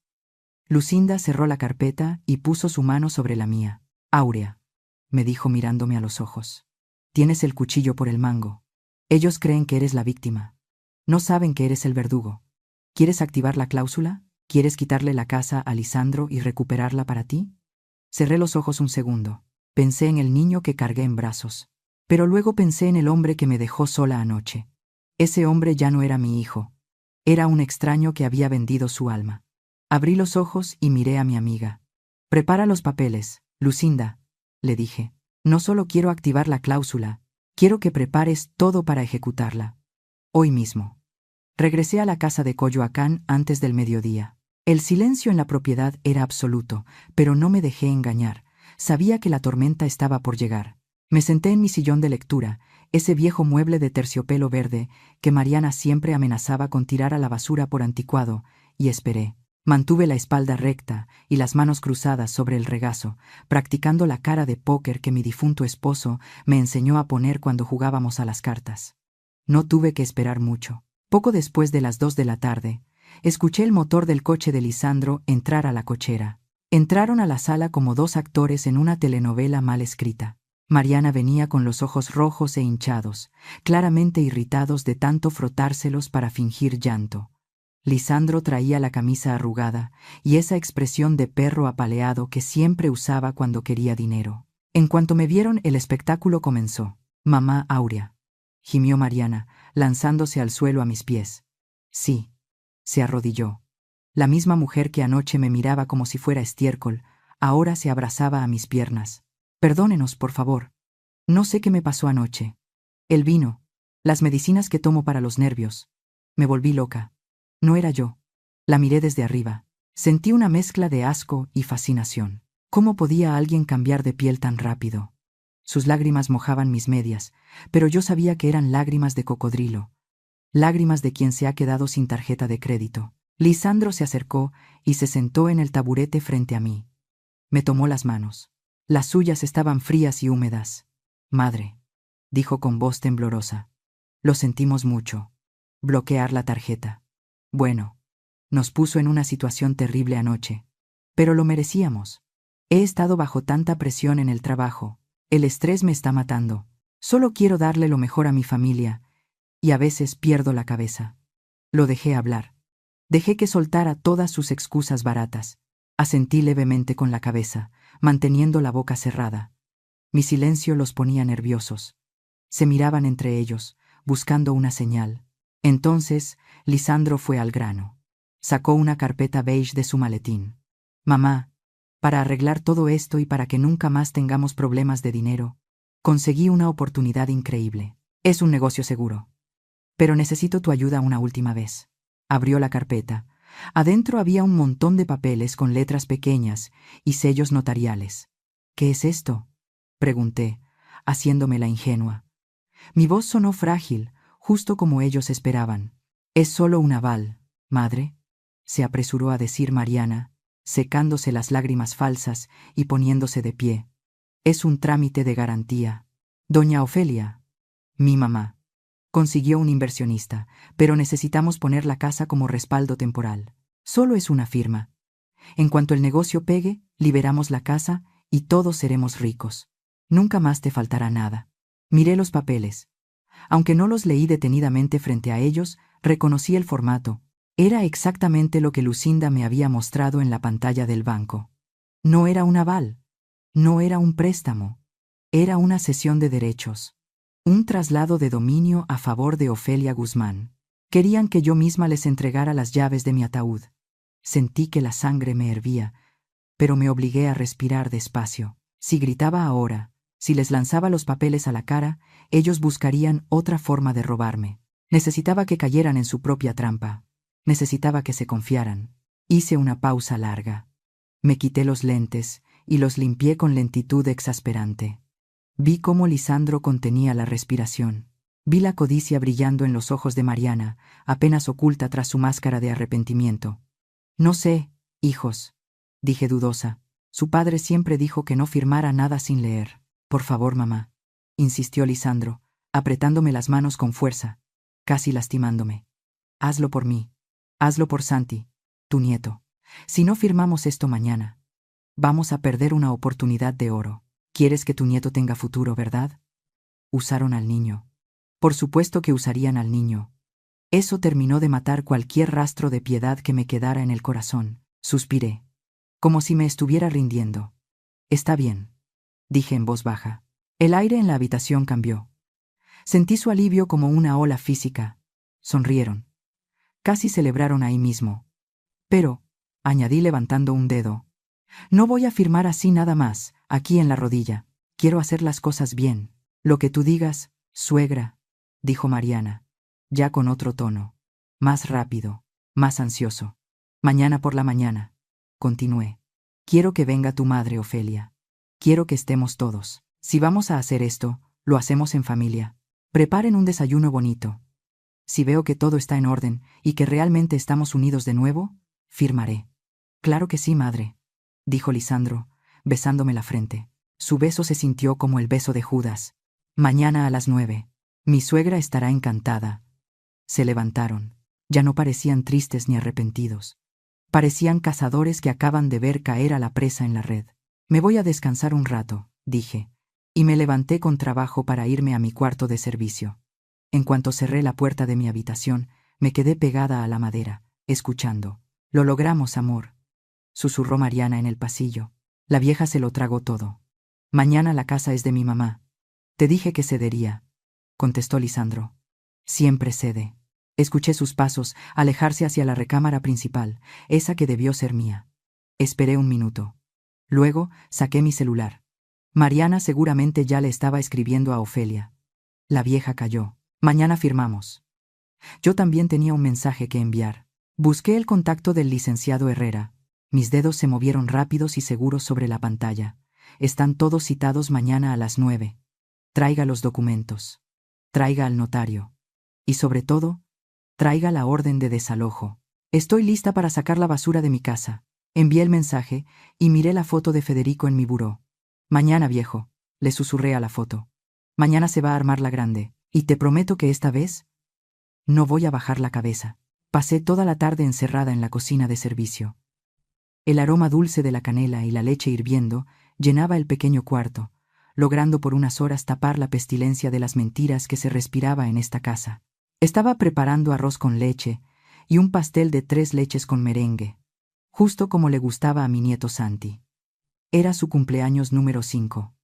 Lucinda cerró la carpeta y puso su mano sobre la mía. Áurea, me dijo mirándome a los ojos. Tienes el cuchillo por el mango. Ellos creen que eres la víctima. No saben que eres el verdugo. ¿Quieres activar la cláusula? ¿Quieres quitarle la casa a Lisandro y recuperarla para ti? Cerré los ojos un segundo. Pensé en el niño que cargué en brazos. Pero luego pensé en el hombre que me dejó sola anoche. Ese hombre ya no era mi hijo. Era un extraño que había vendido su alma. Abrí los ojos y miré a mi amiga. Prepara los papeles, Lucinda, le dije. No solo quiero activar la cláusula, quiero que prepares todo para ejecutarla. Hoy mismo. Regresé a la casa de Coyoacán antes del mediodía. El silencio en la propiedad era absoluto, pero no me dejé engañar. Sabía que la tormenta estaba por llegar. Me senté en mi sillón de lectura, ese viejo mueble de terciopelo verde que Mariana siempre amenazaba con tirar a la basura por anticuado, y esperé. Mantuve la espalda recta y las manos cruzadas sobre el regazo, practicando la cara de póker que mi difunto esposo me enseñó a poner cuando jugábamos a las cartas. No tuve que esperar mucho. Poco después de las 2 de la tarde, escuché el motor del coche de Lisandro entrar a la cochera. Entraron a la sala como dos actores en una telenovela mal escrita. Mariana venía con los ojos rojos e hinchados, claramente irritados de tanto frotárselos para fingir llanto. Lisandro traía la camisa arrugada y esa expresión de perro apaleado que siempre usaba cuando quería dinero. En cuanto me vieron, el espectáculo comenzó. «Mamá Áurea», gimió Mariana, lanzándose al suelo a mis pies. Sí, se arrodilló. La misma mujer que anoche me miraba como si fuera estiércol, ahora se abrazaba a mis piernas. «Perdónenos, por favor. No sé qué me pasó anoche. El vino, las medicinas que tomo para los nervios. Me volví loca. No era yo». La miré desde arriba. Sentí una mezcla de asco y fascinación. ¿Cómo podía alguien cambiar de piel tan rápido? Sus lágrimas mojaban mis medias, pero yo sabía que eran lágrimas de cocodrilo. Lágrimas de quien se ha quedado sin tarjeta de crédito. Lisandro se acercó y se sentó en el taburete frente a mí. Me tomó las manos. Las suyas estaban frías y húmedas. «Madre», dijo con voz temblorosa. «Lo sentimos mucho. Bloquear la tarjeta. Bueno, nos puso en una situación terrible anoche. Pero lo merecíamos. He estado bajo tanta presión en el trabajo. El estrés me está matando. Solo quiero darle lo mejor a mi familia, y a veces pierdo la cabeza». Lo dejé hablar. Dejé que soltara todas sus excusas baratas. Asentí levemente con la cabeza, manteniendo la boca cerrada. Mi silencio los ponía nerviosos. Se miraban entre ellos, buscando una señal. Entonces, Lisandro fue al grano. Sacó una carpeta beige de su maletín. «Mamá, para arreglar todo esto y para que nunca más tengamos problemas de dinero, conseguí una oportunidad increíble. Es un negocio seguro. Pero necesito tu ayuda una última vez». Abrió la carpeta. Adentro había un montón de papeles con letras pequeñas y sellos notariales. «¿Qué es esto?», pregunté, haciéndome la ingenua. Mi voz sonó frágil, justo como ellos esperaban. «Es solo un aval, madre». se apresuró a decir Mariana, secándose las lágrimas falsas y poniéndose de pie. Es un trámite de garantía. Doña Ofelia, mi mamá, consiguió un inversionista, pero necesitamos poner la casa como respaldo temporal. Solo es una firma. En cuanto el negocio pegue, liberamos la casa y todos seremos ricos. Nunca más te faltará nada. Miré los papeles. Aunque no los leí detenidamente frente a ellos, reconocí el formato. Era exactamente lo que Lucinda me había mostrado en la pantalla del banco. No era un aval, no era un préstamo, era una cesión de derechos. Un traslado de dominio a favor de Ofelia Guzmán. Querían que yo misma les entregara las llaves de mi ataúd. Sentí que la sangre me hervía, pero me obligué a respirar despacio. Si gritaba ahora, si les lanzaba los papeles a la cara, ellos buscarían otra forma de robarme. Necesitaba que cayeran en su propia trampa. Necesitaba que se confiaran. Hice una pausa larga. Me quité los lentes y los limpié con lentitud exasperante. Vi cómo Lisandro contenía la respiración. Vi la codicia brillando en los ojos de Mariana, apenas oculta tras su máscara de arrepentimiento. No sé, hijos, dije dudosa. Su padre siempre dijo que no firmara nada sin leer. Por favor, mamá, insistió Lisandro, apretándome las manos con fuerza, casi lastimándome. Hazlo por mí. Hazlo por Santi, tu nieto. Si no firmamos esto mañana, vamos a perder una oportunidad de oro. ¿Quieres que tu nieto tenga futuro, verdad? Usaron al niño. Por supuesto que usarían al niño. Eso terminó de matar cualquier rastro de piedad que me quedara en el corazón. Suspiré, como si me estuviera rindiendo. Está bien, dije en voz baja. El aire en la habitación cambió. Sentí su alivio como una ola física. Sonrieron. Casi celebraron ahí mismo. Pero, añadí levantando un dedo, no voy a firmar así nada más, aquí en la rodilla. Quiero hacer las cosas bien. Lo que tú digas, suegra, dijo Mariana, ya con otro tono, más rápido, más ansioso. Mañana por la mañana, continué. Quiero que venga tu madre, Ofelia. Quiero que estemos todos. Si vamos a hacer esto, lo hacemos en familia. Preparen un desayuno bonito. Si veo que todo está en orden y que realmente estamos unidos de nuevo, firmaré. Claro que sí, madre, dijo Lisandro, besándome la frente. Su beso se sintió como el beso de Judas. Mañana a las 9. Mi suegra estará encantada. Se levantaron. Ya no parecían tristes ni arrepentidos. Parecían cazadores que acaban de ver caer a la presa en la red. Me voy a descansar un rato, dije, y me levanté con trabajo para irme a mi cuarto de servicio. En cuanto cerré la puerta de mi habitación, me quedé pegada a la madera, escuchando. Lo logramos, amor, susurró Mariana en el pasillo. La vieja se lo tragó todo. Mañana la casa es de mi mamá. Te dije que cedería, contestó Lisandro. Siempre cede. Escuché sus pasos alejarse hacia la recámara principal, esa que debió ser mía. Esperé un minuto. Luego saqué mi celular. Mariana seguramente ya le estaba escribiendo a Ofelia. La vieja calló. Mañana firmamos. Yo también tenía un mensaje que enviar. Busqué el contacto del licenciado Herrera. Mis dedos se movieron rápidos y seguros sobre la pantalla. Están todos citados mañana a las 9. Traiga los documentos. Traiga al notario. Y sobre todo, traiga la orden de desalojo. Estoy lista para sacar la basura de mi casa. Envié el mensaje y miré la foto de Federico en mi buró. Mañana, viejo, le susurré a la foto. Mañana se va a armar la grande. Y te prometo que esta vez no voy a bajar la cabeza. Pasé toda la tarde encerrada en la cocina de servicio. El aroma dulce de la canela y la leche hirviendo llenaba el pequeño cuarto, logrando por unas horas tapar la pestilencia de las mentiras que se respiraba en esta casa. Estaba preparando arroz con leche y un pastel de 3 leches con merengue, justo como le gustaba a mi nieto Santi. Era su cumpleaños número 5.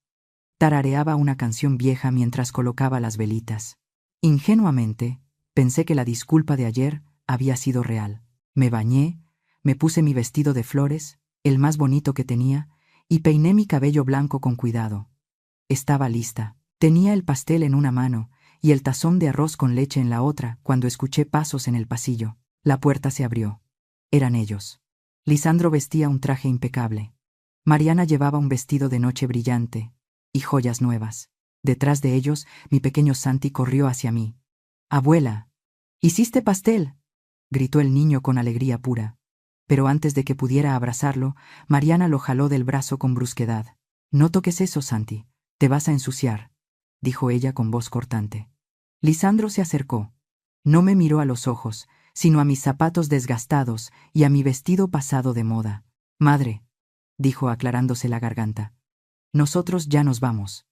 Tarareaba una canción vieja mientras colocaba las velitas. Ingenuamente, pensé que la disculpa de ayer había sido real. Me bañé, me puse mi vestido de flores, el más bonito que tenía, y peiné mi cabello blanco con cuidado. Estaba lista. Tenía el pastel en una mano y el tazón de arroz con leche en la otra cuando escuché pasos en el pasillo. La puerta se abrió. Eran ellos. Lisandro vestía un traje impecable. Mariana llevaba un vestido de noche brillante y joyas nuevas. Detrás de ellos, mi pequeño Santi corrió hacia mí. «Abuela, ¿hiciste pastel?», gritó el niño con alegría pura. pero antes de que pudiera abrazarlo, Mariana lo jaló del brazo con brusquedad. «No toques eso, Santi, te vas a ensuciar», dijo ella con voz cortante. Lisandro se acercó. No me miró a los ojos, sino a mis zapatos desgastados y a mi vestido pasado de moda. «Madre», dijo aclarándose la garganta, «nosotros ya nos vamos.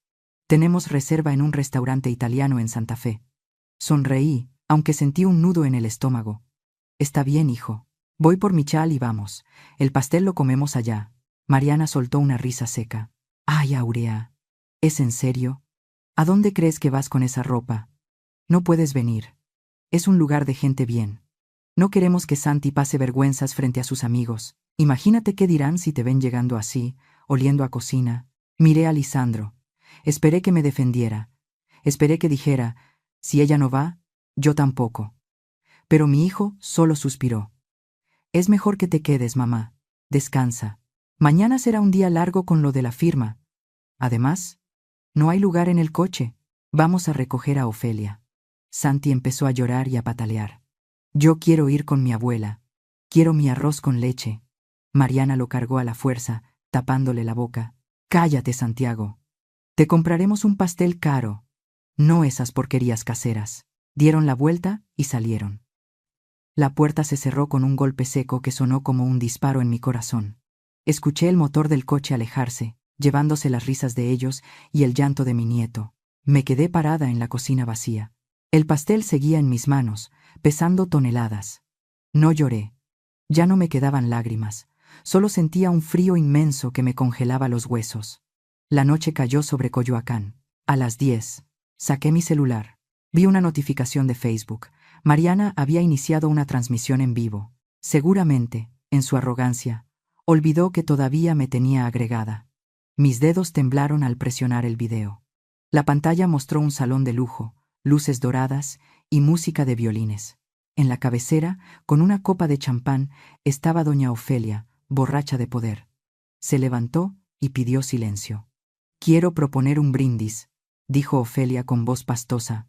Tenemos reserva en un restaurante italiano en Santa Fe». Sonreí, aunque sentí un nudo en el estómago. «Está bien, hijo. Voy por mi chal y vamos. El pastel lo comemos allá». Mariana soltó una risa seca. «Ay, Aurea, ¿es en serio? ¿A dónde crees que vas con esa ropa? No puedes venir. Es un lugar de gente bien. No queremos que Santi pase vergüenzas frente a sus amigos. Imagínate qué dirán si te ven llegando así, oliendo a cocina». Miré a Lisandro. Esperé que me defendiera. Esperé que dijera, si ella no va, yo tampoco. Pero mi hijo solo suspiró. «Es mejor que te quedes, mamá. Descansa. Mañana será un día largo con lo de la firma. Además, no hay lugar en el coche. Vamos a recoger a Ofelia». Santi empezó a llorar y a patalear. «Yo quiero ir con mi abuela. Quiero mi arroz con leche». Mariana lo cargó a la fuerza, tapándole la boca. «Cállate, Santiago. Te compraremos un pastel caro. No esas porquerías caseras». Dieron la vuelta y salieron. La puerta se cerró con un golpe seco que sonó como un disparo en mi corazón. Escuché el motor del coche alejarse, llevándose las risas de ellos y el llanto de mi nieto. Me quedé parada en la cocina vacía. El pastel seguía en mis manos, pesando toneladas. No lloré. Ya no me quedaban lágrimas. Solo sentía un frío inmenso que me congelaba los huesos. La noche cayó sobre Coyoacán. A las 10. Saqué mi celular. Vi una notificación de Facebook. Mariana había iniciado una transmisión en vivo. Seguramente, en su arrogancia, olvidó que todavía me tenía agregada. Mis dedos temblaron al presionar el video. La pantalla mostró un salón de lujo, luces doradas y música de violines. En la cabecera, con una copa de champán, estaba doña Ofelia, borracha de poder. Se levantó y pidió silencio. «Quiero proponer un brindis», dijo Ofelia con voz pastosa,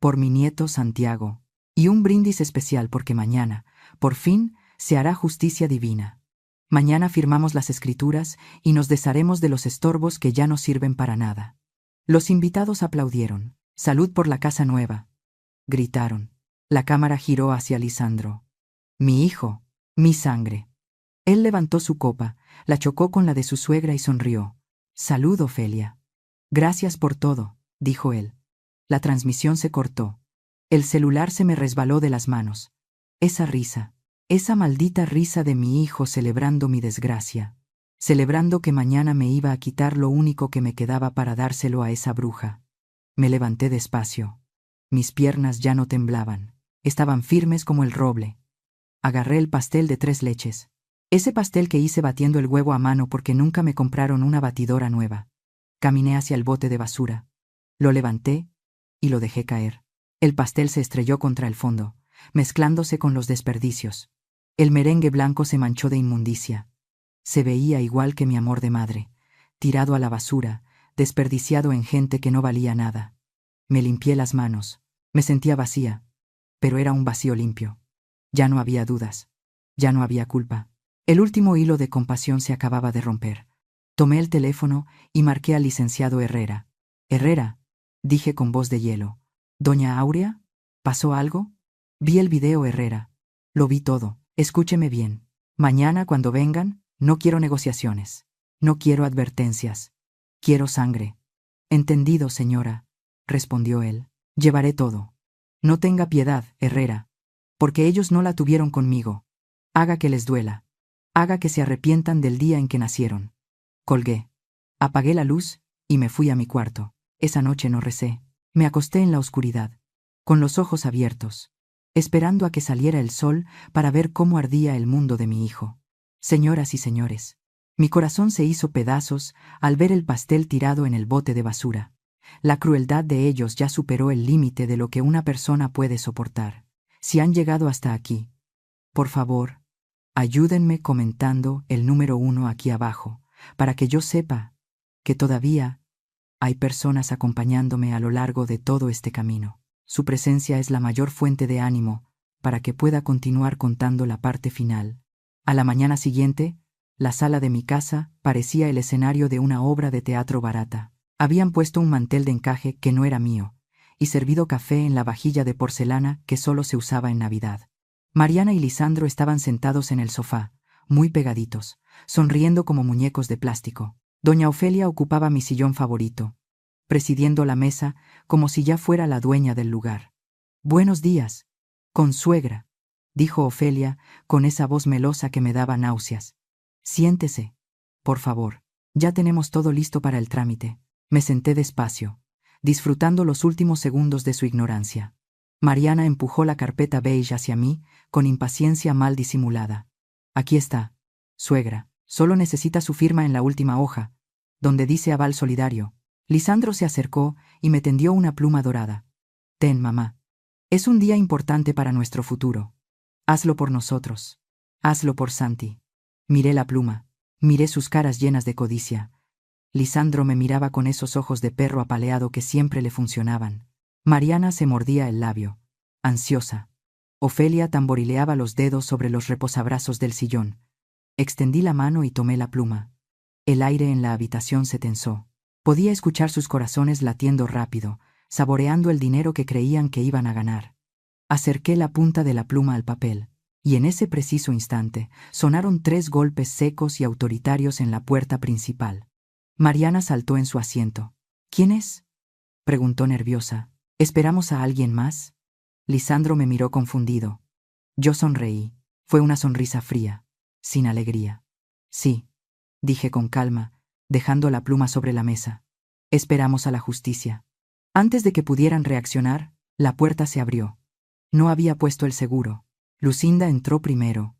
«por mi nieto Santiago, y un brindis especial porque mañana, por fin, se hará justicia divina. Mañana firmamos las escrituras y nos desharemos de los estorbos que ya no sirven para nada». Los invitados aplaudieron. «Salud por la casa nueva», gritaron. La cámara giró hacia Lisandro. «Mi hijo, mi sangre». Él levantó su copa, la chocó con la de su suegra y sonrió. «Salud, Ofelia». «Gracias por todo», dijo él. La transmisión se cortó. El celular se me resbaló de las manos. Esa risa, esa maldita risa de mi hijo celebrando mi desgracia, celebrando que mañana me iba a quitar lo único que me quedaba para dárselo a esa bruja. Me levanté despacio. Mis piernas ya no temblaban. Estaban firmes como el roble. Agarré el pastel de 3 leches. Ese pastel que hice batiendo el huevo a mano porque nunca me compraron una batidora nueva. Caminé hacia el bote de basura. Lo levanté y lo dejé caer. El pastel se estrelló contra el fondo, mezclándose con los desperdicios. El merengue blanco se manchó de inmundicia. Se veía igual que mi amor de madre, tirado a la basura, desperdiciado en gente que no valía nada. Me limpié las manos. Me sentía vacía, pero era un vacío limpio. Ya no había dudas. Ya no había culpa. El último hilo de compasión se acababa de romper. Tomé el teléfono y marqué al licenciado Herrera. «Herrera», dije con voz de hielo. «¿Doña Aurea? ¿Pasó algo?» «Vi el video, Herrera. Lo vi todo. Escúcheme bien. Mañana, cuando vengan, no quiero negociaciones. No quiero advertencias. Quiero sangre». «Entendido, señora», respondió él. «Llevaré todo. No tenga piedad, Herrera, porque ellos no la tuvieron conmigo. Haga que les duela. Haga que se arrepientan del día en que nacieron». Colgué. Apagué la luz y me fui a mi cuarto. Esa noche no recé. Me acosté en la oscuridad, con los ojos abiertos, esperando a que saliera el sol para ver cómo ardía el mundo de mi hijo. Señoras y señores, mi corazón se hizo pedazos al ver el pastel tirado en el bote de basura. La crueldad de ellos ya superó el límite de lo que una persona puede soportar. Si han llegado hasta aquí, por favor, ayúdenme comentando el número 1 aquí abajo, para que yo sepa que todavía hay personas acompañándome a lo largo de todo este camino. Su presencia es la mayor fuente de ánimo para que pueda continuar contando la parte final A la mañana siguiente, la sala de mi casa parecía el escenario de una obra de teatro barata. Habían puesto un mantel de encaje que no era mío, y servido café en la vajilla de porcelana que solo se usaba en Navidad. Mariana y Lisandro estaban sentados en el sofá, muy pegaditos, sonriendo como muñecos de plástico. Doña Ofelia ocupaba mi sillón favorito, presidiendo la mesa como si ya fuera la dueña del lugar. «Buenos días, consuegra», dijo Ofelia con esa voz melosa que me daba náuseas. «Siéntese, por favor. Ya tenemos todo listo para el trámite». Me senté despacio, disfrutando los últimos segundos de su ignorancia. Mariana empujó la carpeta beige hacia mí, con impaciencia mal disimulada. «Aquí está, suegra. Solo necesita su firma en la última hoja, donde dice aval solidario». Lisandro se acercó y me tendió una pluma dorada. «Ten, mamá. Es un día importante para nuestro futuro. Hazlo por nosotros. Hazlo por Santi». Miré la pluma. Miré sus caras llenas de codicia. Lisandro me miraba con esos ojos de perro apaleado que siempre le funcionaban. Mariana se mordía el labio, ansiosa. Ofelia tamborileaba los dedos sobre los reposabrazos del sillón. Extendí la mano y tomé la pluma. El aire en la habitación se tensó. Podía escuchar sus corazones latiendo rápido, saboreando el dinero que creían que iban a ganar. Acerqué la punta de la pluma al papel, y en ese preciso instante sonaron 3 golpes secos y autoritarios en la puerta principal. Mariana saltó en su asiento. «¿Quién es?», preguntó nerviosa. «¿Esperamos a alguien más?». Lisandro me miró confundido. Yo sonreí. Fue una sonrisa fría, sin alegría. «Sí», dije con calma, dejando la pluma sobre la mesa. «Esperamos a la justicia». Antes de que pudieran reaccionar, la puerta se abrió. No había puesto el seguro. Lucinda entró primero,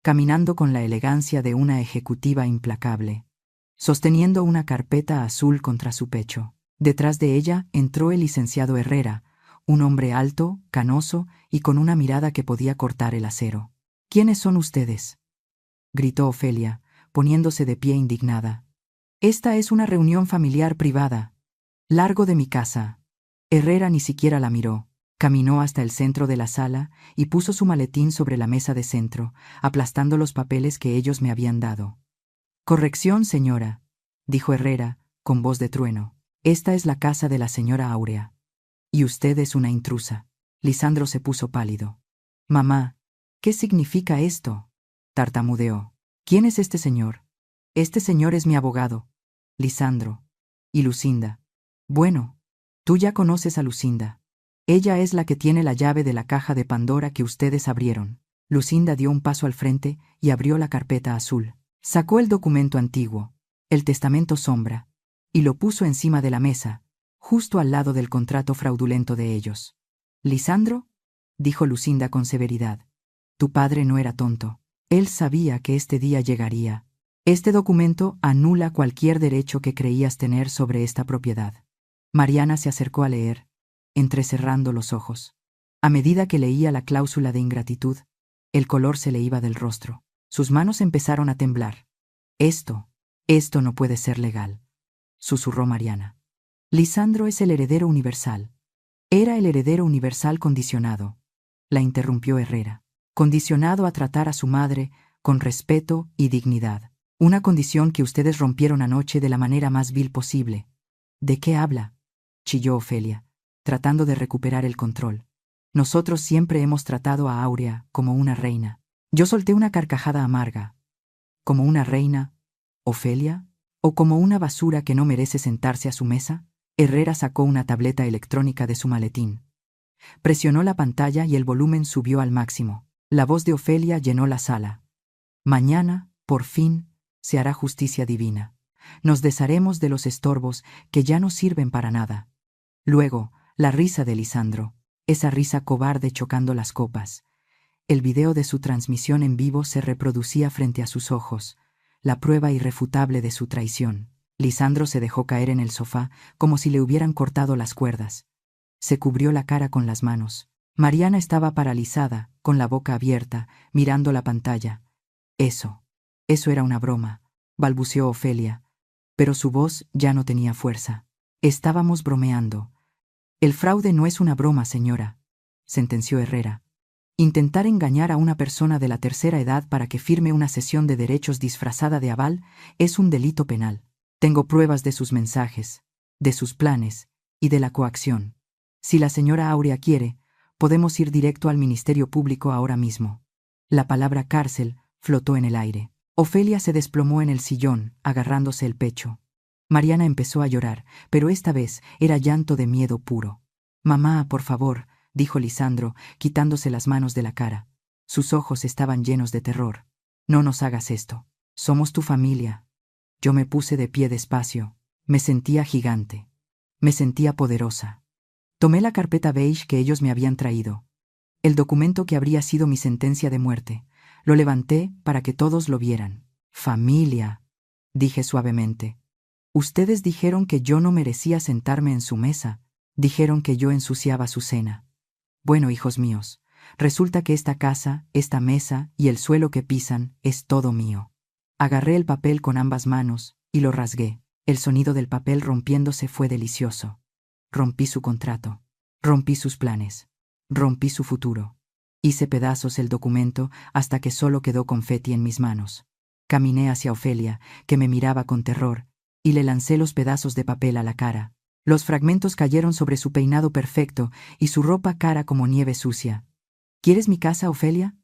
caminando con la elegancia de una ejecutiva implacable, sosteniendo una carpeta azul contra su pecho. Detrás de ella entró el licenciado Herrera, un hombre alto, canoso y con una mirada que podía cortar el acero. «¿Quiénes son ustedes?», gritó Ofelia, poniéndose de pie indignada. «Esta es una reunión familiar privada. Largo de mi casa». Herrera ni siquiera la miró. Caminó hasta el centro de la sala y puso su maletín sobre la mesa de centro, aplastando los papeles que ellos me habían dado. «Corrección, señora», dijo Herrera, con voz de trueno. «Esta es la casa de la señora Áurea. Y usted es una intrusa». Lisandro se puso pálido. «Mamá, ¿qué significa esto?», tartamudeó. «¿Quién es este señor?». «Este señor es mi abogado, Lisandro». «¿Y Lucinda?». «Bueno, tú ya conoces a Lucinda. Ella es la que tiene la llave de la caja de Pandora que ustedes abrieron». Lucinda dio un paso al frente y abrió la carpeta azul. Sacó el documento antiguo, el testamento sombra, y lo puso encima de la mesa, justo al lado del contrato fraudulento de ellos. «Lisandro», dijo Lucinda con severidad, «tu padre no era tonto. Él sabía que este día llegaría. Este documento anula cualquier derecho que creías tener sobre esta propiedad». Mariana se acercó a leer, entrecerrando los ojos. A medida que leía la cláusula de ingratitud, el color se le iba del rostro. Sus manos empezaron a temblar. Esto no puede ser legal», susurró Mariana. «Lisandro es el heredero universal». «Era el heredero universal condicionado», la interrumpió Herrera. «Condicionado a tratar a su madre con respeto y dignidad. Una condición que ustedes rompieron anoche de la manera más vil posible». «¿De qué habla?», chilló Ofelia, tratando de recuperar el control. «Nosotros siempre hemos tratado a Áurea como una reina». Yo solté una carcajada amarga. ¿Como una reina, Ofelia? ¿O como una basura que no merece sentarse a su mesa? Herrera sacó una tableta electrónica de su maletín. Presionó la pantalla y el volumen subió al máximo. La voz de Ofelia llenó la sala. «Mañana, por fin, se hará justicia divina. Nos desharemos de los estorbos que ya no sirven para nada». Luego, la risa de Lisandro, esa risa cobarde chocando las copas. El video de su transmisión en vivo se reproducía frente a sus ojos, la prueba irrefutable de su traición. Lisandro se dejó caer en el sofá como si le hubieran cortado las cuerdas. Se cubrió la cara con las manos. Mariana estaba paralizada, con la boca abierta, mirando la pantalla. Eso era una broma», balbuceó Ofelia, pero su voz ya no tenía fuerza. «Estábamos bromeando». «El fraude no es una broma, señora», sentenció Herrera. Intentar engañar a una persona de la tercera edad para que firme una cesión de derechos disfrazada de aval es un delito penal. Tengo pruebas de sus mensajes, de sus planes y de la coacción. Si la señora Aurea quiere, podemos ir directo al Ministerio Público ahora mismo. La palabra cárcel flotó en el aire. Ofelia se desplomó en el sillón, agarrándose el pecho. Mariana empezó a llorar, pero esta vez era llanto de miedo puro. «Mamá, por favor», dijo Lisandro, quitándose las manos de la cara. Sus ojos estaban llenos de terror. «No nos hagas esto. Somos tu familia». Yo me puse de pie despacio. Me sentía gigante. Me sentía poderosa. Tomé la carpeta beige que ellos me habían traído. El documento que habría sido mi sentencia de muerte. Lo levanté para que todos lo vieran. «Familia», dije suavemente. «Ustedes dijeron que yo no merecía sentarme en su mesa. Dijeron que yo ensuciaba su cena. Bueno, hijos míos, resulta que esta casa, esta mesa y el suelo que pisan es todo mío». Agarré el papel con ambas manos y lo rasgué. El sonido del papel rompiéndose fue delicioso. Rompí su contrato. Rompí sus planes. Rompí su futuro. Hice pedazos el documento hasta que solo quedó confeti en mis manos. Caminé hacia Ofelia, que me miraba con terror, y le lancé los pedazos de papel a la cara. Los fragmentos cayeron sobre su peinado perfecto y su ropa cara como nieve sucia. «¿Quieres mi casa, Ofelia?»,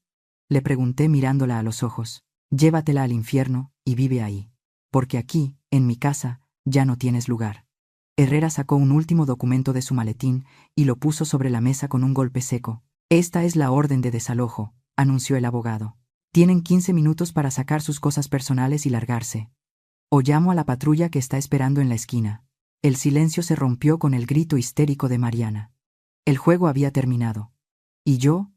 le pregunté mirándola a los ojos. «Llévatela al infierno y vive ahí. Porque aquí, en mi casa, ya no tienes lugar». Herrera sacó un último documento de su maletín y lo puso sobre la mesa con un golpe seco. «Esta es la orden de desalojo», anunció el abogado. «Tienen 15 minutos para sacar sus cosas personales y largarse. O llamo a la patrulla que está esperando en la esquina». El silencio se rompió con el grito histérico de Mariana. El juego había terminado. Y yo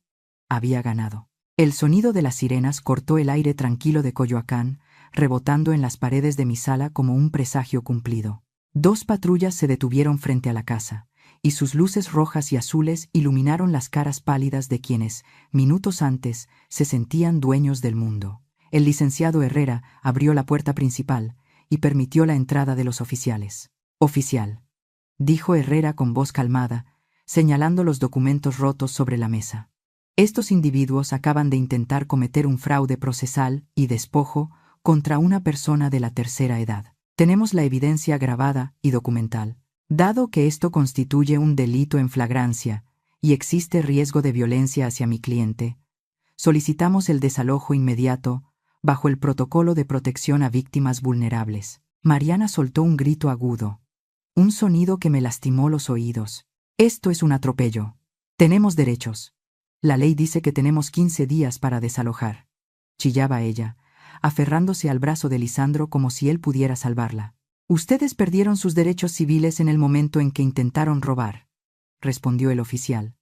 había ganado. El sonido de las sirenas cortó el aire tranquilo de Coyoacán, rebotando en las paredes de mi sala como un presagio cumplido. 2 patrullas se detuvieron frente a la casa, y sus luces rojas y azules iluminaron las caras pálidas de quienes, minutos antes, se sentían dueños del mundo. El licenciado Herrera abrió la puerta principal y permitió la entrada de los oficiales. «Oficial», dijo Herrera con voz calmada, señalando los documentos rotos sobre la mesa. «Estos individuos acaban de intentar cometer un fraude procesal y despojo contra una persona de la tercera edad. Tenemos la evidencia grabada y documental. Dado que esto constituye un delito en flagrancia y existe riesgo de violencia hacia mi cliente, solicitamos el desalojo inmediato bajo el protocolo de protección a víctimas vulnerables». Mariana soltó un grito agudo. Un sonido que me lastimó los oídos. «Esto es un atropello. Tenemos derechos. La ley dice que tenemos 15 días para desalojar», chillaba ella, aferrándose al brazo de Lisandro como si él pudiera salvarla. «Ustedes perdieron sus derechos civiles en el momento en que intentaron robar», respondió el oficial,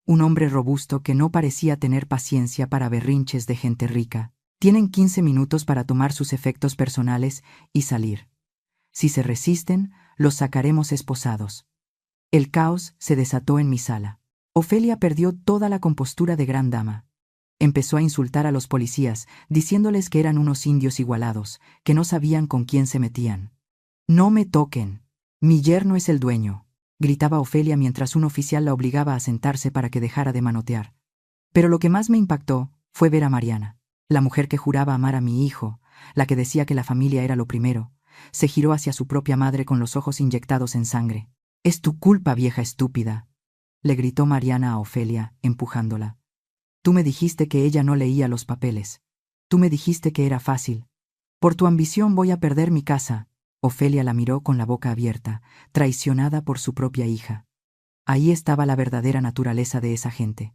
un hombre robusto que no parecía tener paciencia para berrinches de gente rica. «Tienen 15 minutos para tomar sus efectos personales y salir. Si se resisten, los sacaremos esposados». El caos se desató en mi sala. Ofelia perdió toda la compostura de gran dama. Empezó a insultar a los policías, diciéndoles que eran unos indios igualados, que no sabían con quién se metían. «No me toquen. Mi yerno es el dueño», gritaba Ofelia mientras un oficial la obligaba a sentarse para que dejara de manotear. Pero lo que más me impactó fue ver a Mariana, la mujer que juraba amar a mi hijo, la que decía que la familia era lo primero. Se giró hacia su propia madre con los ojos inyectados en sangre. «Es tu culpa, vieja estúpida», le gritó Mariana a Ofelia, empujándola. «Tú me dijiste que ella no leía los papeles. Tú me dijiste que era fácil. Por tu ambición voy a perder mi casa». Ofelia la miró con la boca abierta, traicionada por su propia hija. Ahí estaba la verdadera naturaleza de esa gente.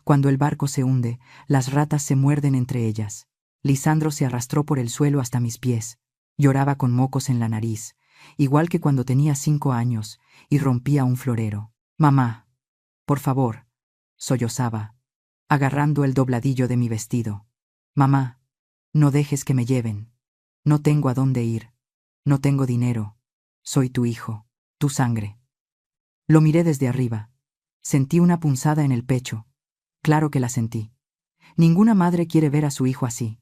Cuando el barco se hunde, las ratas se muerden entre ellas. Lisandro se arrastró por el suelo hasta mis pies. Lloraba con mocos en la nariz, igual que cuando tenía 5 años y rompía un florero. «Mamá, por favor», sollozaba, agarrando el dobladillo de mi vestido. «Mamá, no dejes que me lleven. No tengo a dónde ir. No tengo dinero. Soy tu hijo, tu sangre». Lo miré desde arriba. Sentí una punzada en el pecho. Claro que la sentí. Ninguna madre quiere ver a su hijo así.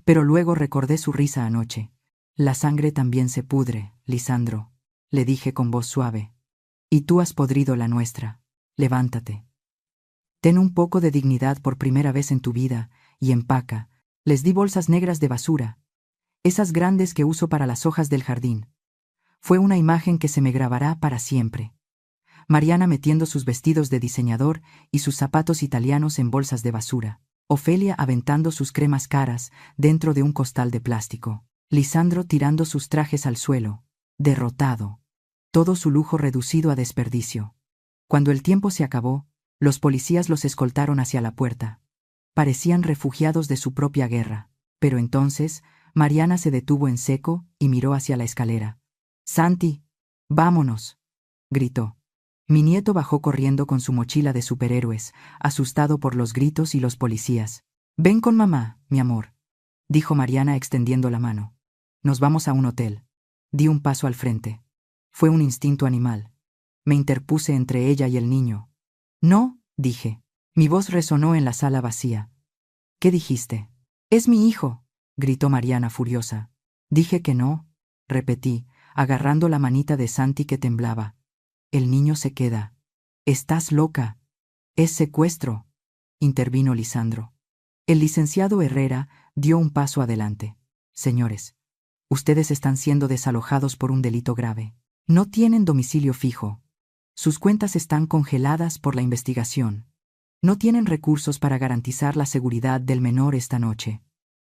Pero luego recordé su risa anoche. «La sangre también se pudre, Lisandro», le dije con voz suave. «Y tú has podrido la nuestra. Levántate». Ten un poco de dignidad por primera vez en tu vida, y empaca. Les di bolsas negras de basura, esas grandes que uso para las hojas del jardín. Fue una imagen que se me grabará para siempre. Mariana metiendo sus vestidos de diseñador y sus zapatos italianos en bolsas de basura. Ofelia aventando sus cremas caras dentro de un costal de plástico. Lisandro tirando sus trajes al suelo, derrotado. Todo su lujo reducido a desperdicio. Cuando el tiempo se acabó, los policías los escoltaron hacia la puerta. Parecían refugiados de su propia guerra. Pero entonces, Mariana se detuvo en seco y miró hacia la escalera. «Santi, vámonos», gritó. Mi nieto bajó corriendo con su mochila de superhéroes, asustado por los gritos y los policías. «Ven con mamá, mi amor», dijo Mariana extendiendo la mano. «Nos vamos a un hotel». Di un paso al frente. Fue un instinto animal. Me interpuse entre ella y el niño. «No», dije. Mi voz resonó en la sala vacía. «¿Qué dijiste?» «Es mi hijo», gritó Mariana furiosa. «Dije que no», repetí, agarrando la manita de Santi que temblaba. «El niño se queda». «Estás loca». «Es secuestro», intervino Lisandro. El licenciado Herrera dio un paso adelante. «Señores, ustedes están siendo desalojados por un delito grave. No tienen domicilio fijo. Sus cuentas están congeladas por la investigación. No tienen recursos para garantizar la seguridad del menor esta noche.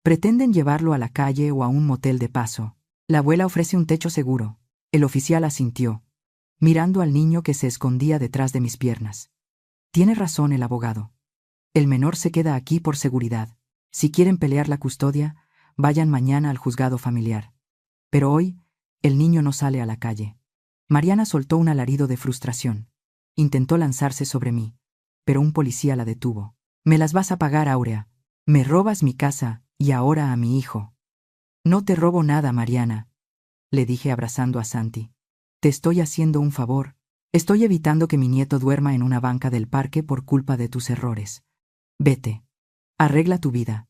Pretenden llevarlo a la calle o a un motel de paso. La abuela ofrece un techo seguro». El oficial asintió, mirando al niño que se escondía detrás de mis piernas. «Tiene razón el abogado. El menor se queda aquí por seguridad. Si quieren pelear la custodia, vayan mañana al juzgado familiar. Pero hoy, el niño no sale a la calle». Mariana soltó un alarido de frustración. Intentó lanzarse sobre mí, pero un policía la detuvo. «Me las vas a pagar, Áurea. Me robas mi casa y ahora a mi hijo». «No te robo nada, Mariana», le dije abrazando a Santi. «Te estoy haciendo un favor. Estoy evitando que mi nieto duerma en una banca del parque por culpa de tus errores. Vete. Arregla tu vida.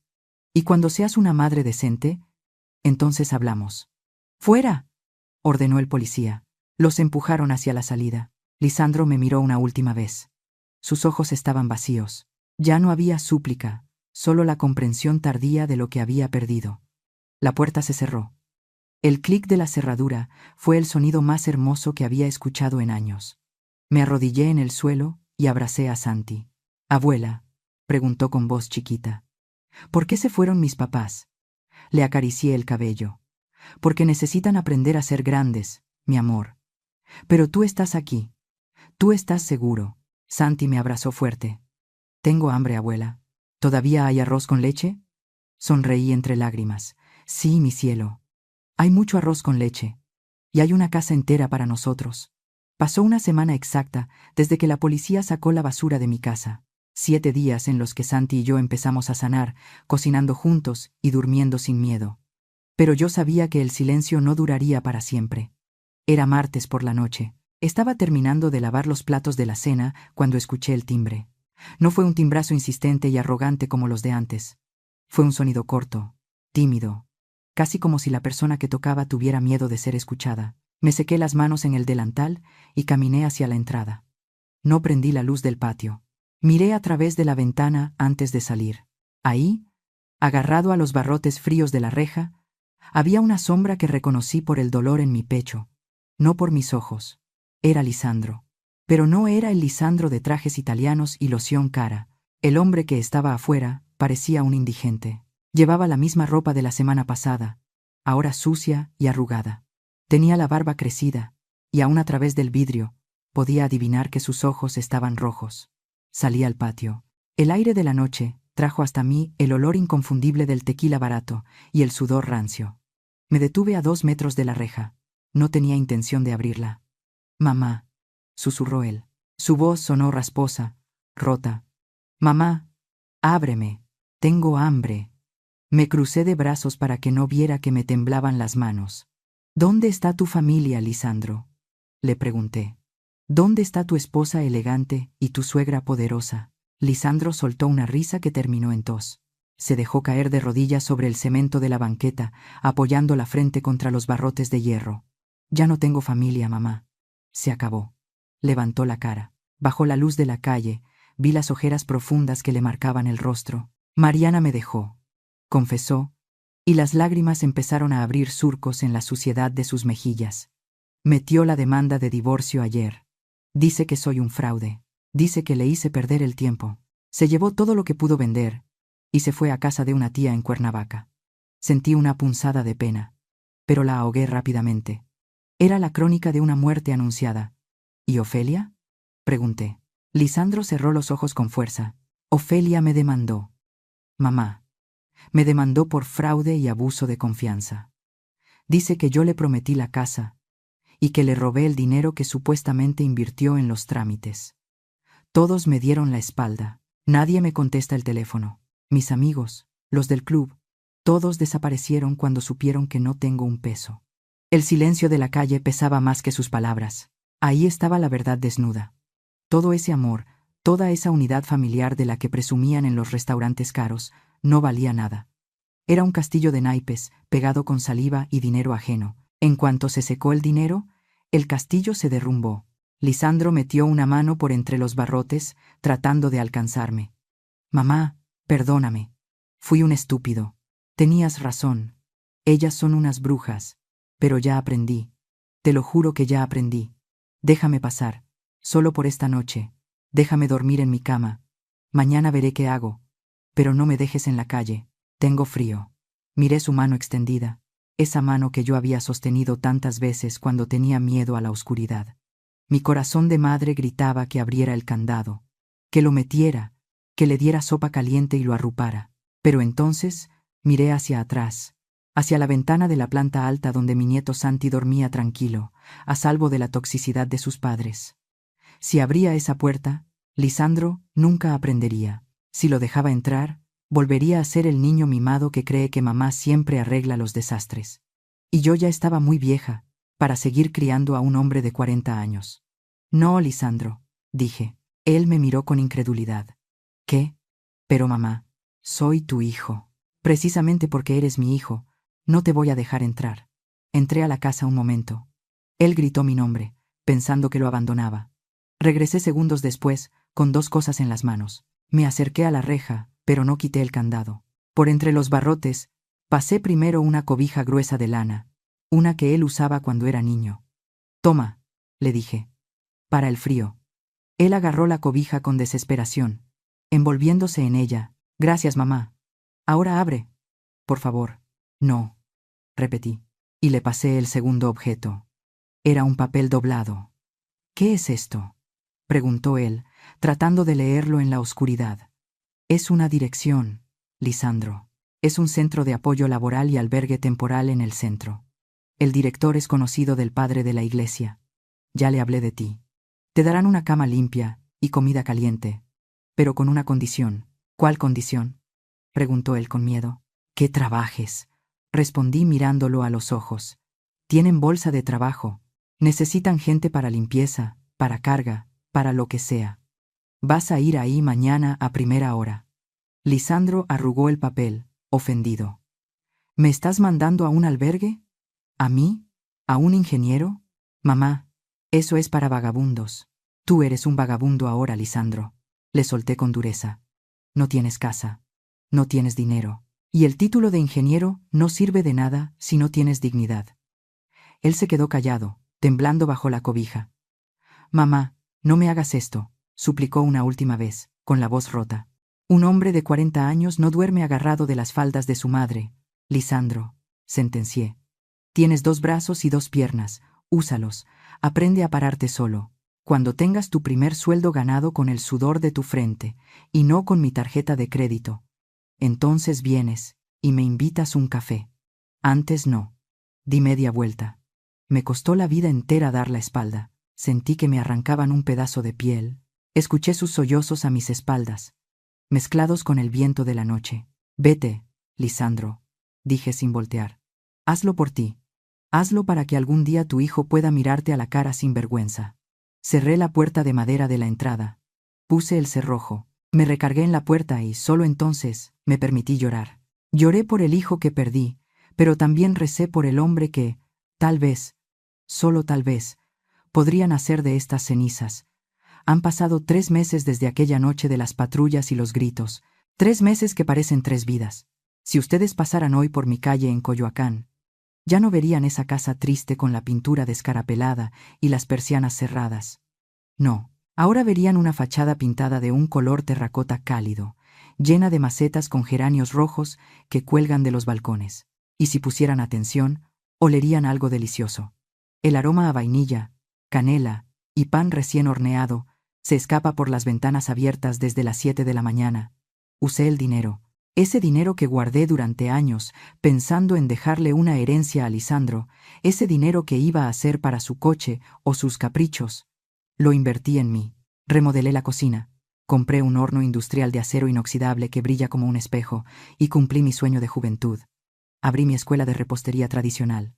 Y cuando seas una madre decente, entonces hablamos». «¡Fuera!», ordenó el policía. Los empujaron hacia la salida. Lisandro me miró una última vez. Sus ojos estaban vacíos. Ya no había súplica, solo la comprensión tardía de lo que había perdido. La puerta se cerró. El clic de la cerradura fue el sonido más hermoso que había escuchado en años. Me arrodillé en el suelo y abracé a Santi. «Abuela», preguntó con voz chiquita, «¿por qué se fueron mis papás?» Le acaricié el cabello. «Porque necesitan aprender a ser grandes, mi amor. Pero tú estás aquí. Tú estás seguro». Santi me abrazó fuerte. «Tengo hambre, abuela. ¿Todavía hay arroz con leche?» Sonreí entre lágrimas. «Sí, mi cielo. Hay mucho arroz con leche. Y hay una casa entera para nosotros». Pasó una semana exacta desde que la policía sacó la basura de mi casa. 7 días en los que Santi y yo empezamos a sanar, cocinando juntos y durmiendo sin miedo. Pero yo sabía que el silencio no duraría para siempre. Era martes por la noche. Estaba terminando de lavar los platos de la cena cuando escuché el timbre. No fue un timbrazo insistente y arrogante como los de antes. Fue un sonido corto, tímido, casi como si la persona que tocaba tuviera miedo de ser escuchada. Me sequé las manos en el delantal y caminé hacia la entrada. No prendí la luz del patio. Miré a través de la ventana antes de salir. Ahí, agarrado a los barrotes fríos de la reja, había una sombra que reconocí por el dolor en mi pecho, no por mis ojos. Era Lisandro. Pero no era el Lisandro de trajes italianos y loción cara. El hombre que estaba afuera parecía un indigente. Llevaba la misma ropa de la semana pasada, ahora sucia y arrugada. Tenía la barba crecida, y aún a través del vidrio podía adivinar que sus ojos estaban rojos. Salí al patio. El aire de la noche trajo hasta mí el olor inconfundible del tequila barato y el sudor rancio. Me detuve a 2 metros de la reja. No tenía intención de abrirla. «Mamá», susurró él. Su voz sonó rasposa, rota. «Mamá, ábreme. Tengo hambre». Me crucé de brazos para que no viera que me temblaban las manos. «¿Dónde está tu familia, Lisandro?», le pregunté. «¿Dónde está tu esposa elegante y tu suegra poderosa?». Lisandro soltó una risa que terminó en tos. Se dejó caer de rodillas sobre el cemento de la banqueta, apoyando la frente contra los barrotes de hierro. «Ya no tengo familia, mamá. Se acabó». Levantó la cara. Bajo la luz de la calle, vi las ojeras profundas que le marcaban el rostro. Mariana me dejó, confesó, y las lágrimas empezaron a abrir surcos en la suciedad de sus mejillas. Metió la demanda de divorcio ayer. Dice que soy un fraude. Dice que le hice perder el tiempo. Se llevó todo lo que pudo vender y se fue a casa de una tía en Cuernavaca. Sentí una punzada de pena, pero la ahogué rápidamente. Era la crónica de una muerte anunciada. ¿Y Ofelia?, pregunté. Lisandro cerró los ojos con fuerza. Ofelia me demandó. Mamá. Me demandó por fraude y abuso de confianza. Dice que yo le prometí la casa y que le robé el dinero que supuestamente invirtió en los trámites. Todos me dieron la espalda. Nadie me contesta el teléfono. Mis amigos, los del club, todos desaparecieron cuando supieron que no tengo un peso. El silencio de la calle pesaba más que sus palabras. Ahí estaba la verdad desnuda. Todo ese amor, toda esa unidad familiar de la que presumían en los restaurantes caros, no valía nada. Era un castillo de naipes, pegado con saliva y dinero ajeno. En cuanto se secó el dinero, el castillo se derrumbó. Lisandro metió una mano por entre los barrotes, tratando de alcanzarme. Mamá, perdóname. Fui un estúpido. Tenías razón. Ellas son unas brujas. Pero ya aprendí. Te lo juro que ya aprendí. Déjame pasar. Solo por esta noche. Déjame dormir en mi cama. Mañana veré qué hago. Pero no me dejes en la calle. Tengo frío. Miré su mano extendida. Esa mano que yo había sostenido tantas veces cuando tenía miedo a la oscuridad. Mi corazón de madre gritaba que abriera el candado, que lo metiera, que le diera sopa caliente y lo arrupara. Pero entonces miré hacia atrás, hacia la ventana de la planta alta donde mi nieto Santi dormía tranquilo, a salvo de la toxicidad de sus padres. Si abría esa puerta, Lisandro nunca aprendería. Si lo dejaba entrar, volvería a ser el niño mimado que cree que mamá siempre arregla los desastres. Y yo ya estaba muy vieja para seguir criando a un hombre de 40 años. No, Lisandro, dije. Él me miró con incredulidad. ¿Qué? Pero mamá, soy tu hijo. Precisamente porque eres mi hijo, no te voy a dejar entrar. Entré a la casa un momento. Él gritó mi nombre, pensando que lo abandonaba. Regresé segundos después, con 2 cosas en las manos. Me acerqué a la reja, pero no quité el candado. Por entre los barrotes, pasé primero una cobija gruesa de lana, una que él usaba cuando era niño. Toma, le dije. Para el frío. Él agarró la cobija con desesperación, envolviéndose en ella. Gracias, mamá. Ahora abre. Por favor. No, repetí. Y le pasé el segundo objeto. Era un papel doblado. ¿Qué es esto?, preguntó él, tratando de leerlo en la oscuridad. Es una dirección, Lisandro. Es un centro de apoyo laboral y albergue temporal en el centro. El director es conocido del padre de la iglesia. Ya le hablé de ti. Te darán una cama limpia y comida caliente, pero con una condición. ¿Cuál condición?, preguntó él con miedo. Que trabajes, respondí mirándolo a los ojos. Tienen bolsa de trabajo. Necesitan gente para limpieza, para carga, para lo que sea. Vas a ir ahí mañana a primera hora. Lisandro arrugó el papel, ofendido. ¿Me estás mandando a un albergue? ¿A mí? ¿A un ingeniero? Mamá, eso es para vagabundos. Tú eres un vagabundo ahora, Lisandro. Le solté con dureza. No tienes casa. No tienes dinero. Y el título de ingeniero no sirve de nada si no tienes dignidad. Él se quedó callado, temblando bajo la cobija. Mamá, no me hagas esto, suplicó una última vez, con la voz rota. Un hombre de 40 años no duerme agarrado de las faldas de su madre. Lisandro, sentencié. Tienes 2 brazos y 2 piernas, úsalos, aprende a pararte solo. Cuando tengas tu primer sueldo ganado con el sudor de tu frente, y no con mi tarjeta de crédito, entonces vienes y me invitas un café. Antes no. Di media vuelta. Me costó la vida entera dar la espalda. Sentí que me arrancaban un pedazo de piel. Escuché sus sollozos a mis espaldas, mezclados con el viento de la noche. Vete, Lisandro, dije sin voltear. Hazlo por ti. Hazlo para que algún día tu hijo pueda mirarte a la cara sin vergüenza. Cerré la puerta de madera de la entrada. Puse el cerrojo. Me recargué en la puerta y solo entonces me permití llorar. Lloré por el hijo que perdí, pero también recé por el hombre que, tal vez, solo tal vez, podría nacer de estas cenizas, Han pasado 3 meses desde aquella noche de las patrullas y los gritos. 3 meses que parecen 3 vidas. Si ustedes pasaran hoy por mi calle en Coyoacán, ya no verían esa casa triste con la pintura descarapelada y las persianas cerradas. No, ahora verían una fachada pintada de un color terracota cálido, llena de macetas con geranios rojos que cuelgan de los balcones. Y si pusieran atención, olerían algo delicioso. El aroma a vainilla, canela y pan recién horneado se escapa por las ventanas abiertas desde las 7 de la mañana. Usé el dinero, ese dinero que guardé durante años pensando en dejarle una herencia a Lisandro, ese dinero que iba a ser para su coche o sus caprichos. Lo invertí en mí. Remodelé la cocina. Compré un horno industrial de acero inoxidable que brilla como un espejo y cumplí mi sueño de juventud. Abrí mi escuela de repostería tradicional.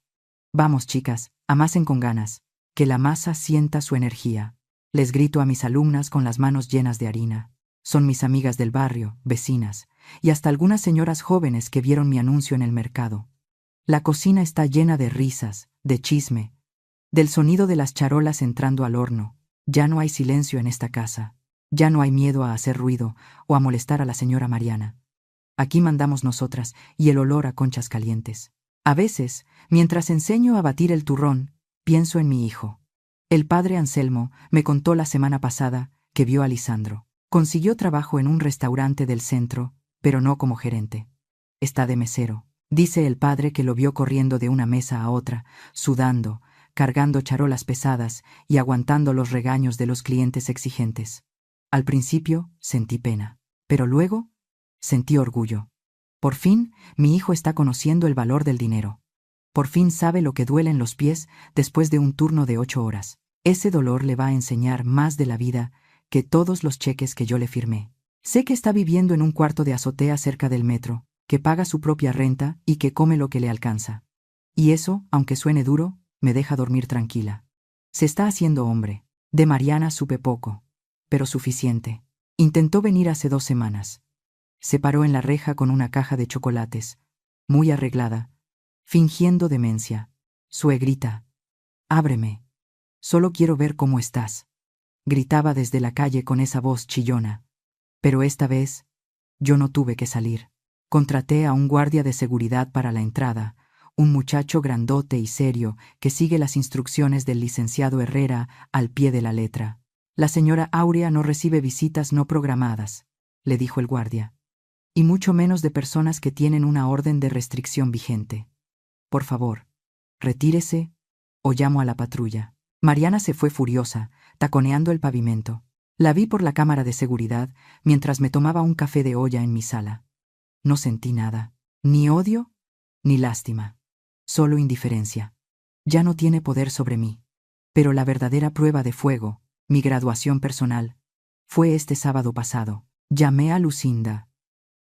Vamos, chicas, amasen con ganas, que la masa sienta su energía. Les grito a mis alumnas con las manos llenas de harina. Son mis amigas del barrio, vecinas, y hasta algunas señoras jóvenes que vieron mi anuncio en el mercado. La cocina está llena de risas, de chisme, del sonido de las charolas entrando al horno. Ya no hay silencio en esta casa. Ya no hay miedo a hacer ruido o a molestar a la señora Mariana. Aquí mandamos nosotras y el olor a conchas calientes. A veces, mientras enseño a batir el turrón, pienso en mi hijo. El padre Anselmo me contó la semana pasada que vio a Lisandro. Consiguió trabajo en un restaurante del centro, pero no como gerente. Está de mesero. Dice el padre que lo vio corriendo de una mesa a otra, sudando, cargando charolas pesadas y aguantando los regaños de los clientes exigentes. Al principio sentí pena, pero luego sentí orgullo. Por fin, mi hijo está conociendo el valor del dinero. Por fin sabe lo que duele en los pies después de un turno de 8 horas. Ese dolor le va a enseñar más de la vida que todos los cheques que yo le firmé. Sé que está viviendo en un cuarto de azotea cerca del metro, que paga su propia renta y que come lo que le alcanza. Y eso, aunque suene duro, me deja dormir tranquila. Se está haciendo hombre. De Mariana supe poco, pero suficiente. Intentó venir hace 2 semanas. Se paró en la reja con una caja de chocolates, muy arreglada, fingiendo demencia. Suegrita, ábreme. Solo quiero ver cómo estás. Gritaba desde la calle con esa voz chillona. Pero esta vez, yo no tuve que salir. Contraté a un guardia de seguridad para la entrada, un muchacho grandote y serio que sigue las instrucciones del licenciado Herrera al pie de la letra. La señora Aurea no recibe visitas no programadas, le dijo el guardia. Y mucho menos de personas que tienen una orden de restricción vigente. Por favor, retírese o llamo a la patrulla. Mariana se fue furiosa, taconeando el pavimento. La vi por la cámara de seguridad mientras me tomaba un café de olla en mi sala. No sentí nada, ni odio, ni lástima. Solo indiferencia. Ya no tiene poder sobre mí. Pero la verdadera prueba de fuego, mi graduación personal, fue este sábado pasado. Llamé a Lucinda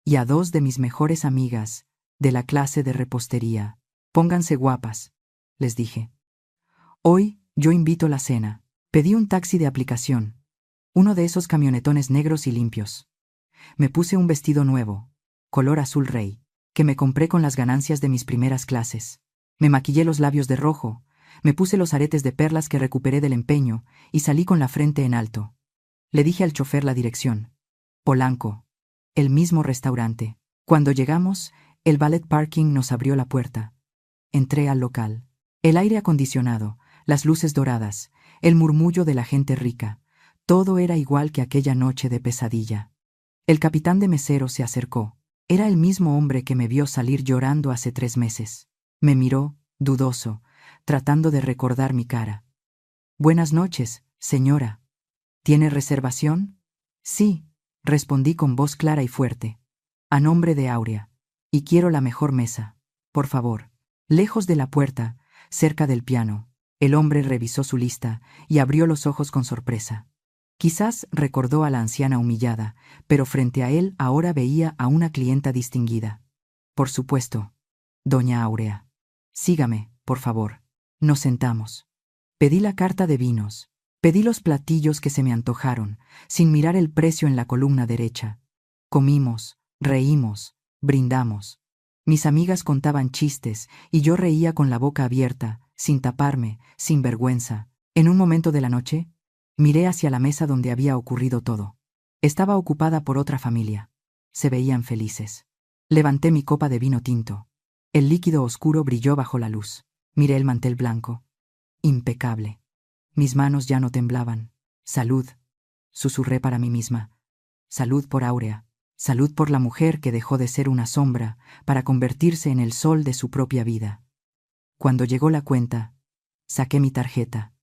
y a 2 de mis mejores amigas de la clase de repostería. Pónganse guapas, les dije. Hoy yo invito la cena. Pedí un taxi de aplicación, uno de esos camionetones negros y limpios. Me puse un vestido nuevo, color azul rey, que me compré con las ganancias de mis primeras clases. Me maquillé los labios de rojo, me puse los aretes de perlas que recuperé del empeño y salí con la frente en alto. Le dije al chofer la dirección. Polanco. El mismo restaurante. Cuando llegamos, el valet parking nos abrió la puerta. Entré al local. El aire acondicionado, las luces doradas, el murmullo de la gente rica. Todo era igual que aquella noche de pesadilla. El capitán de meseros se acercó. Era el mismo hombre que me vio salir llorando hace 3 meses. Me miró, dudoso, tratando de recordar mi cara. Buenas noches, señora. ¿Tiene reservación? Sí, respondí con voz clara y fuerte. A nombre de Aurea. Y quiero la mejor mesa. Por favor. Lejos de la puerta, cerca del piano, el hombre revisó su lista y abrió los ojos con sorpresa. Quizás recordó a la anciana humillada, pero frente a él ahora veía a una clienta distinguida. Por supuesto. Doña Aurea. Sígame, por favor. Nos sentamos. Pedí la carta de vinos. Pedí los platillos que se me antojaron, sin mirar el precio en la columna derecha. Comimos, reímos, brindamos. Mis amigas contaban chistes y yo reía con la boca abierta, sin taparme, sin vergüenza. En un momento de la noche, Miré hacia la mesa donde había ocurrido todo. Estaba ocupada por otra familia. Se veían felices. Levanté mi copa de vino tinto. El líquido oscuro brilló bajo la luz. Miré el mantel blanco. Impecable. Mis manos ya no temblaban. Salud, susurré para mí misma. Salud por Áurea. Salud por la mujer que dejó de ser una sombra para convertirse en el sol de su propia vida. Cuando llegó la cuenta, saqué mi tarjeta.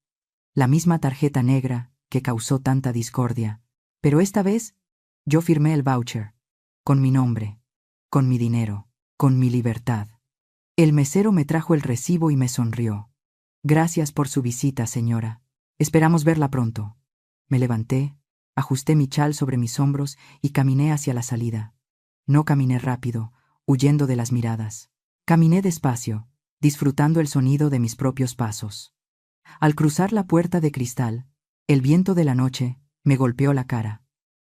La misma tarjeta negra que causó tanta discordia. Pero esta vez, yo firmé el voucher. Con mi nombre, con mi dinero, con mi libertad. El mesero me trajo el recibo y me sonrió. Gracias por su visita, señora. Esperamos verla pronto. Me levanté, ajusté mi chal sobre mis hombros y caminé hacia la salida. No caminé rápido, huyendo de las miradas. Caminé despacio, disfrutando el sonido de mis propios pasos. Al cruzar la puerta de cristal, el viento de la noche me golpeó la cara.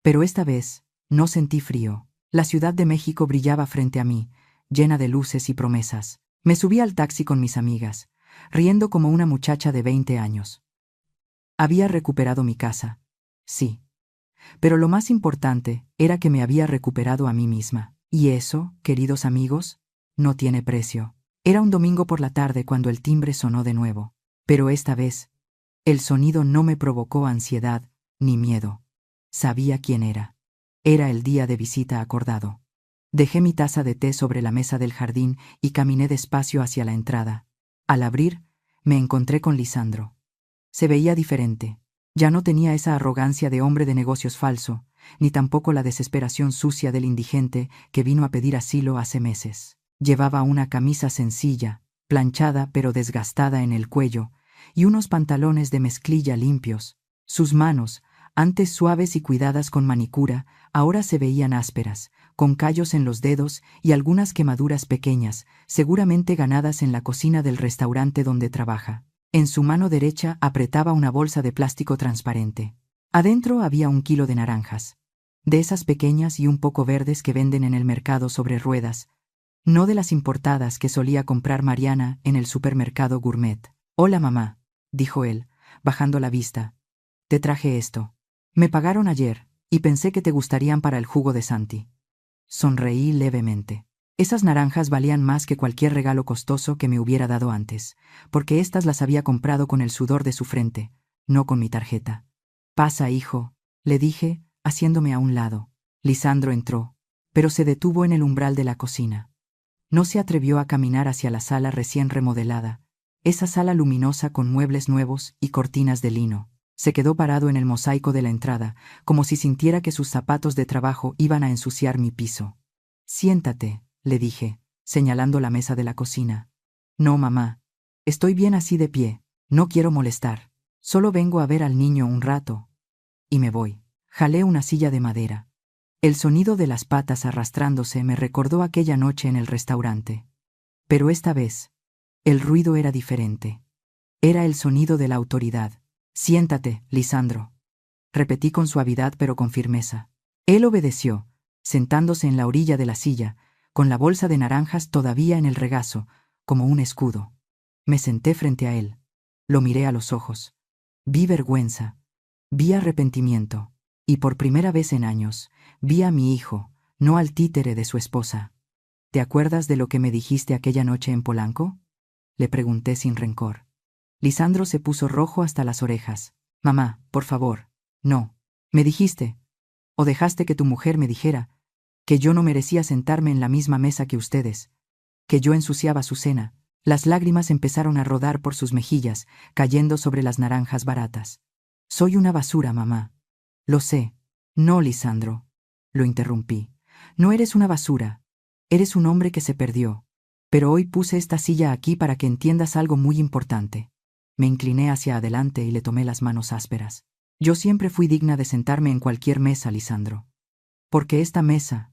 Pero esta vez no sentí frío. La Ciudad de México brillaba frente a mí, llena de luces y promesas. Me subí al taxi con mis amigas, riendo como una muchacha de 20 años. Había recuperado mi casa, sí. Pero lo más importante era que me había recuperado a mí misma. Y eso, queridos amigos, no tiene precio. Era un domingo por la tarde cuando el timbre sonó de nuevo. Pero esta vez, el sonido no me provocó ansiedad ni miedo. Sabía quién era. Era el día de visita acordado. Dejé mi taza de té sobre la mesa del jardín y caminé despacio hacia la entrada. Al abrir, me encontré con Lisandro. Se veía diferente. Ya no tenía esa arrogancia de hombre de negocios falso, ni tampoco la desesperación sucia del indigente que vino a pedir asilo hace meses. Llevaba una camisa sencilla, planchada pero desgastada en el cuello, y unos pantalones de mezclilla limpios. Sus manos, antes suaves y cuidadas con manicura, ahora se veían ásperas, con callos en los dedos y algunas quemaduras pequeñas, seguramente ganadas en la cocina del restaurante donde trabaja. En su mano derecha apretaba una bolsa de plástico transparente. Adentro había 1 kilo de naranjas, de esas pequeñas y un poco verdes que venden en el mercado sobre ruedas, no de las importadas que solía comprar Mariana en el supermercado gourmet. «Hola, mamá», dijo él, bajando la vista. «Te traje esto. Me pagaron ayer, y pensé que te gustarían para el jugo de Santi». Sonreí levemente. Esas naranjas valían más que cualquier regalo costoso que me hubiera dado antes, porque éstas las había comprado con el sudor de su frente, no con mi tarjeta. «Pasa, hijo», le dije, haciéndome a un lado. Lisandro entró, pero se detuvo en el umbral de la cocina. No se atrevió a caminar hacia la sala recién remodelada, esa sala luminosa con muebles nuevos y cortinas de lino. Se quedó parado en el mosaico de la entrada, como si sintiera que sus zapatos de trabajo iban a ensuciar mi piso. «Siéntate», le dije, señalando la mesa de la cocina. «No, mamá. Estoy bien así de pie. No quiero molestar. Solo vengo a ver al niño un rato. Y me voy». Jalé una silla de madera. El sonido de las patas arrastrándose me recordó aquella noche en el restaurante. Pero esta vez, el ruido era diferente. Era el sonido de la autoridad. «Siéntate, Lisandro», repetí con suavidad pero con firmeza. Él obedeció, sentándose en la orilla de la silla, con la bolsa de naranjas todavía en el regazo, como un escudo. Me senté frente a él. Lo miré a los ojos. Vi vergüenza. Vi arrepentimiento. Y por primera vez en años, vi a mi hijo, no al títere de su esposa. «¿Te acuerdas de lo que me dijiste aquella noche en Polanco?», le pregunté sin rencor. Lisandro se puso rojo hasta las orejas. «Mamá, por favor, no. Me dijiste, o dejaste que tu mujer me dijera, que yo no merecía sentarme en la misma mesa que ustedes, que yo ensuciaba su cena». Las lágrimas empezaron a rodar por sus mejillas, cayendo sobre las naranjas baratas. «Soy una basura, mamá». «Lo sé». «No, Lisandro», lo interrumpí. «No eres una basura. Eres un hombre que se perdió. Pero hoy puse esta silla aquí para que entiendas algo muy importante». Me incliné hacia adelante y le tomé las manos ásperas. «Yo siempre fui digna de sentarme en cualquier mesa, Lisandro. Porque esta mesa,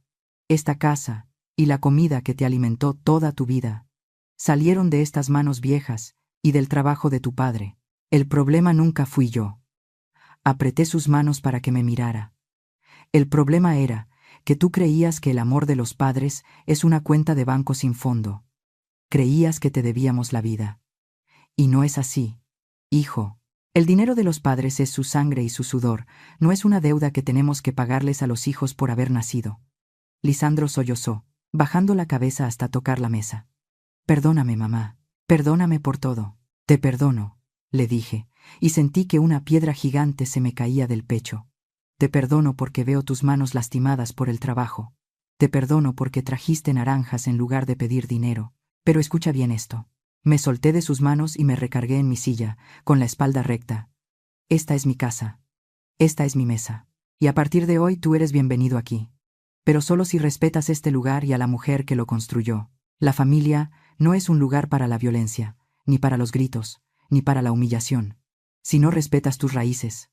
esta casa y la comida que te alimentó toda tu vida salieron de estas manos viejas y del trabajo de tu padre. El problema nunca fui yo». Apreté sus manos para que me mirara. «El problema era que tú creías que el amor de los padres es una cuenta de banco sin fondo. Creías que te debíamos la vida. Y no es así, hijo. El dinero de los padres es su sangre y su sudor, no es una deuda que tenemos que pagarles a los hijos por haber nacido. Lisandro sollozó, bajando la cabeza hasta tocar la mesa. Perdóname, mamá, perdóname por todo. Te perdono, le dije, y sentí que una piedra gigante se me caía del pecho. Te perdono porque veo tus manos lastimadas por el trabajo. Te perdono porque trajiste naranjas en lugar de pedir dinero. Pero escucha bien esto. Me solté de sus manos y me recargué en mi silla, con la espalda recta. Esta es mi casa. Esta es mi mesa. Y a partir de hoy tú eres bienvenido aquí. Pero solo si respetas este lugar y a la mujer que lo construyó. La familia no es un lugar para la violencia, ni para los gritos, ni para la humillación. Si no respetas tus raíces.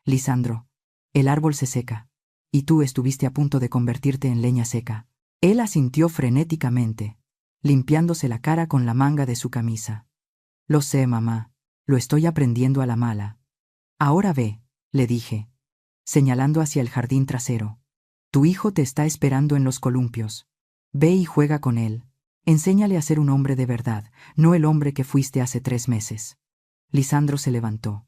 Lisandro, el árbol se seca, y tú estuviste a punto de convertirte en leña seca. Él asintió frenéticamente, limpiándose la cara con la manga de su camisa. Lo sé, mamá, lo estoy aprendiendo a la mala. Ahora ve, le dije, señalando hacia el jardín trasero. Tu hijo te está esperando en los columpios. Ve y juega con él. Enséñale a ser un hombre de verdad, no el hombre que fuiste hace 3 meses. Lisandro se levantó.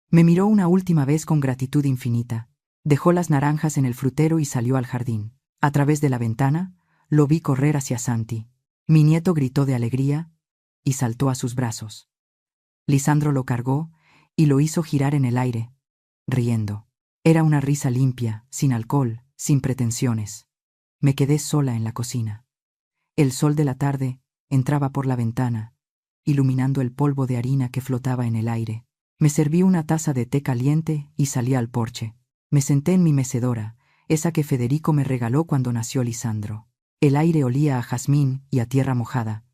Me miró una última vez con gratitud infinita. Dejó las naranjas en el frutero y salió al jardín. A través de la ventana, lo vi correr hacia Santi. Mi nieto gritó de alegría y saltó a sus brazos. Lisandro lo cargó y lo hizo girar en el aire, riendo. Era una risa limpia, sin alcohol, sin pretensiones. Me quedé sola en la cocina. El sol de la tarde entraba por la ventana, iluminando el polvo de harina que flotaba en el aire. Me serví una taza de té caliente y salí al porche. Me senté en mi mecedora, esa que Federico me regaló cuando nació Lisandro. El aire olía a jazmín y a tierra mojada.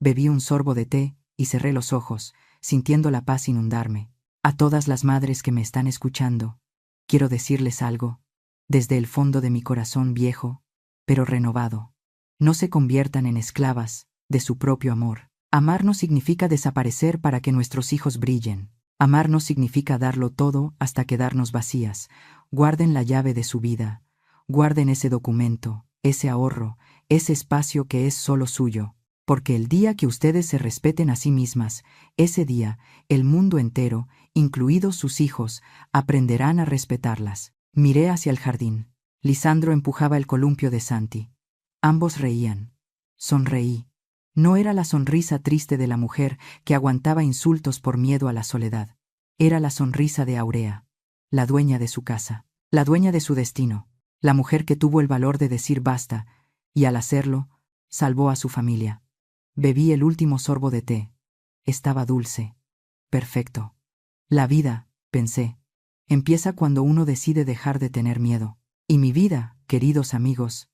Bebí un sorbo de té y cerré los ojos, sintiendo la paz inundarme. A todas las madres que me están escuchando, quiero decirles algo, desde el fondo de mi corazón viejo, pero renovado. No se conviertan en esclavas de su propio amor. Amar no significa desaparecer para que nuestros hijos brillen. Amar no significa darlo todo hasta quedarnos vacías. Guarden la llave de su vida. Guarden ese documento, ese ahorro, ese espacio que es solo suyo. Porque el día que ustedes se respeten a sí mismas, ese día, el mundo entero, incluidos sus hijos, aprenderán a respetarlas. Miré hacia el jardín. Lisandro empujaba el columpio de Santi. Ambos reían. Sonreí. No era la sonrisa triste de la mujer que aguantaba insultos por miedo a la soledad. Era la sonrisa de Aurea, la dueña de su casa, la dueña de su destino, la mujer que tuvo el valor de decir basta, y al hacerlo, salvó a su familia. Bebí el último sorbo de té. Estaba dulce. Perfecto. La vida, pensé, empieza cuando uno decide dejar de tener miedo. Y mi vida, queridos amigos,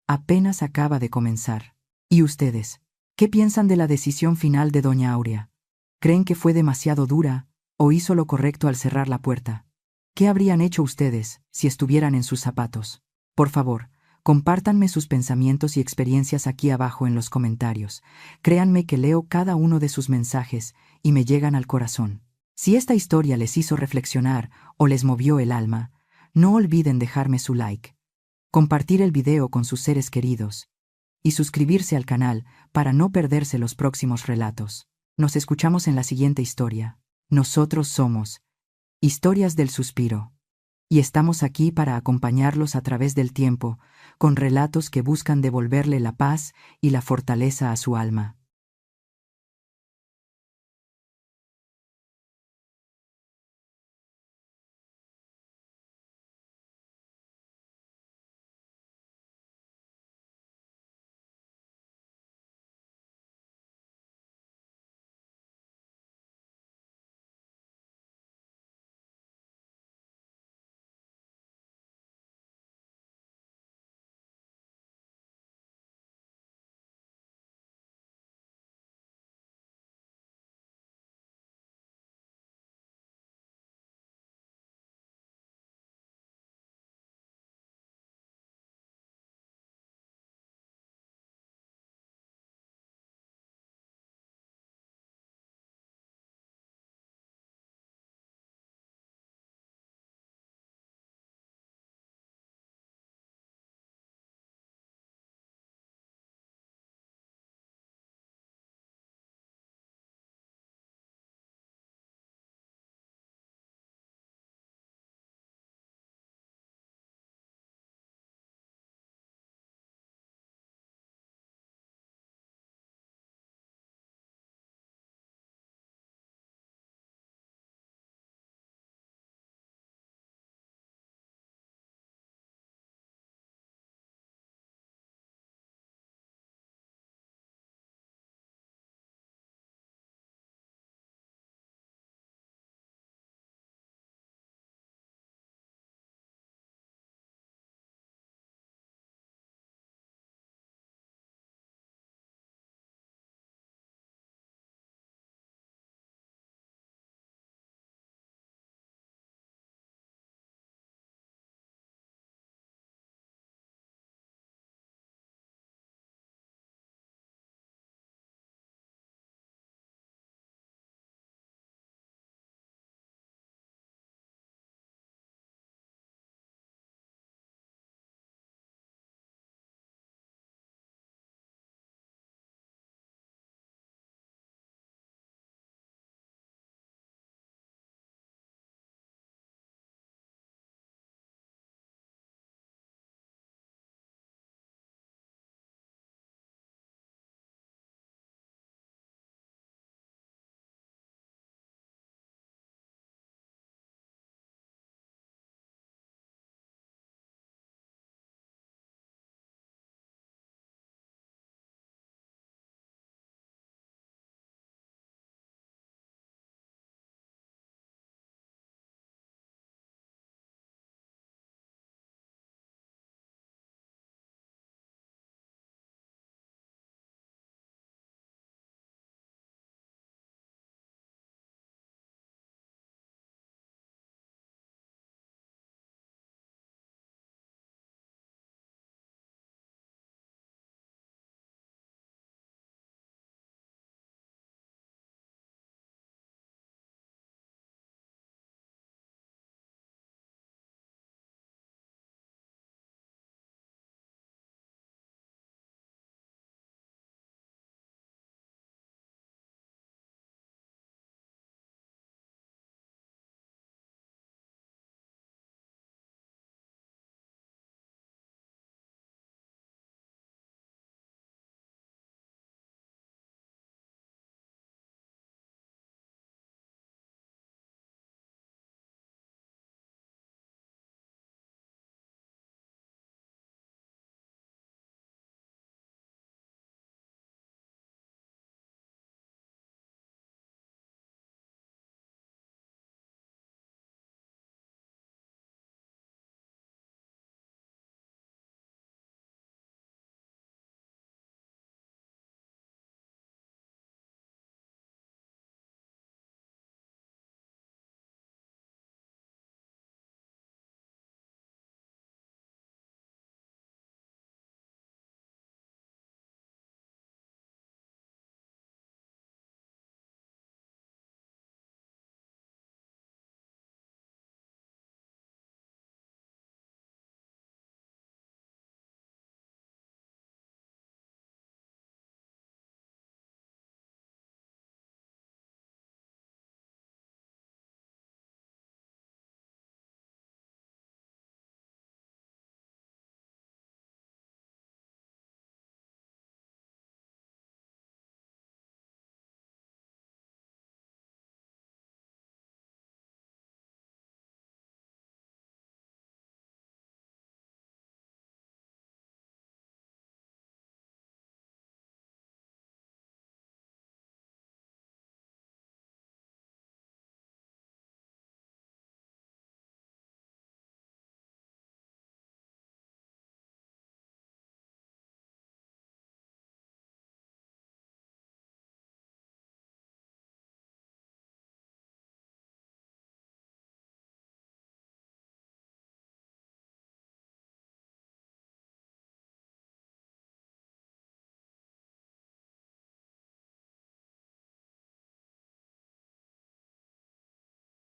apenas acaba de comenzar. ¿Y ustedes? ¿Qué piensan de la decisión final de doña Aurea? ¿Creen que fue demasiado dura o hizo lo correcto al cerrar la puerta? ¿Qué habrían hecho ustedes si estuvieran en sus zapatos? Por favor, compártanme sus pensamientos y experiencias aquí abajo en los comentarios. Créanme que leo cada uno de sus mensajes y me llegan al corazón. Si esta historia les hizo reflexionar o les movió el alma, no olviden dejarme su like, compartir el video con sus seres queridos y suscribirse al canal para no perderse los próximos relatos. Nos escuchamos en la siguiente historia. Nosotros somos Historias del Suspiro. Y estamos aquí para acompañarlos a través del tiempo, con relatos que buscan devolverle la paz y la fortaleza a su alma.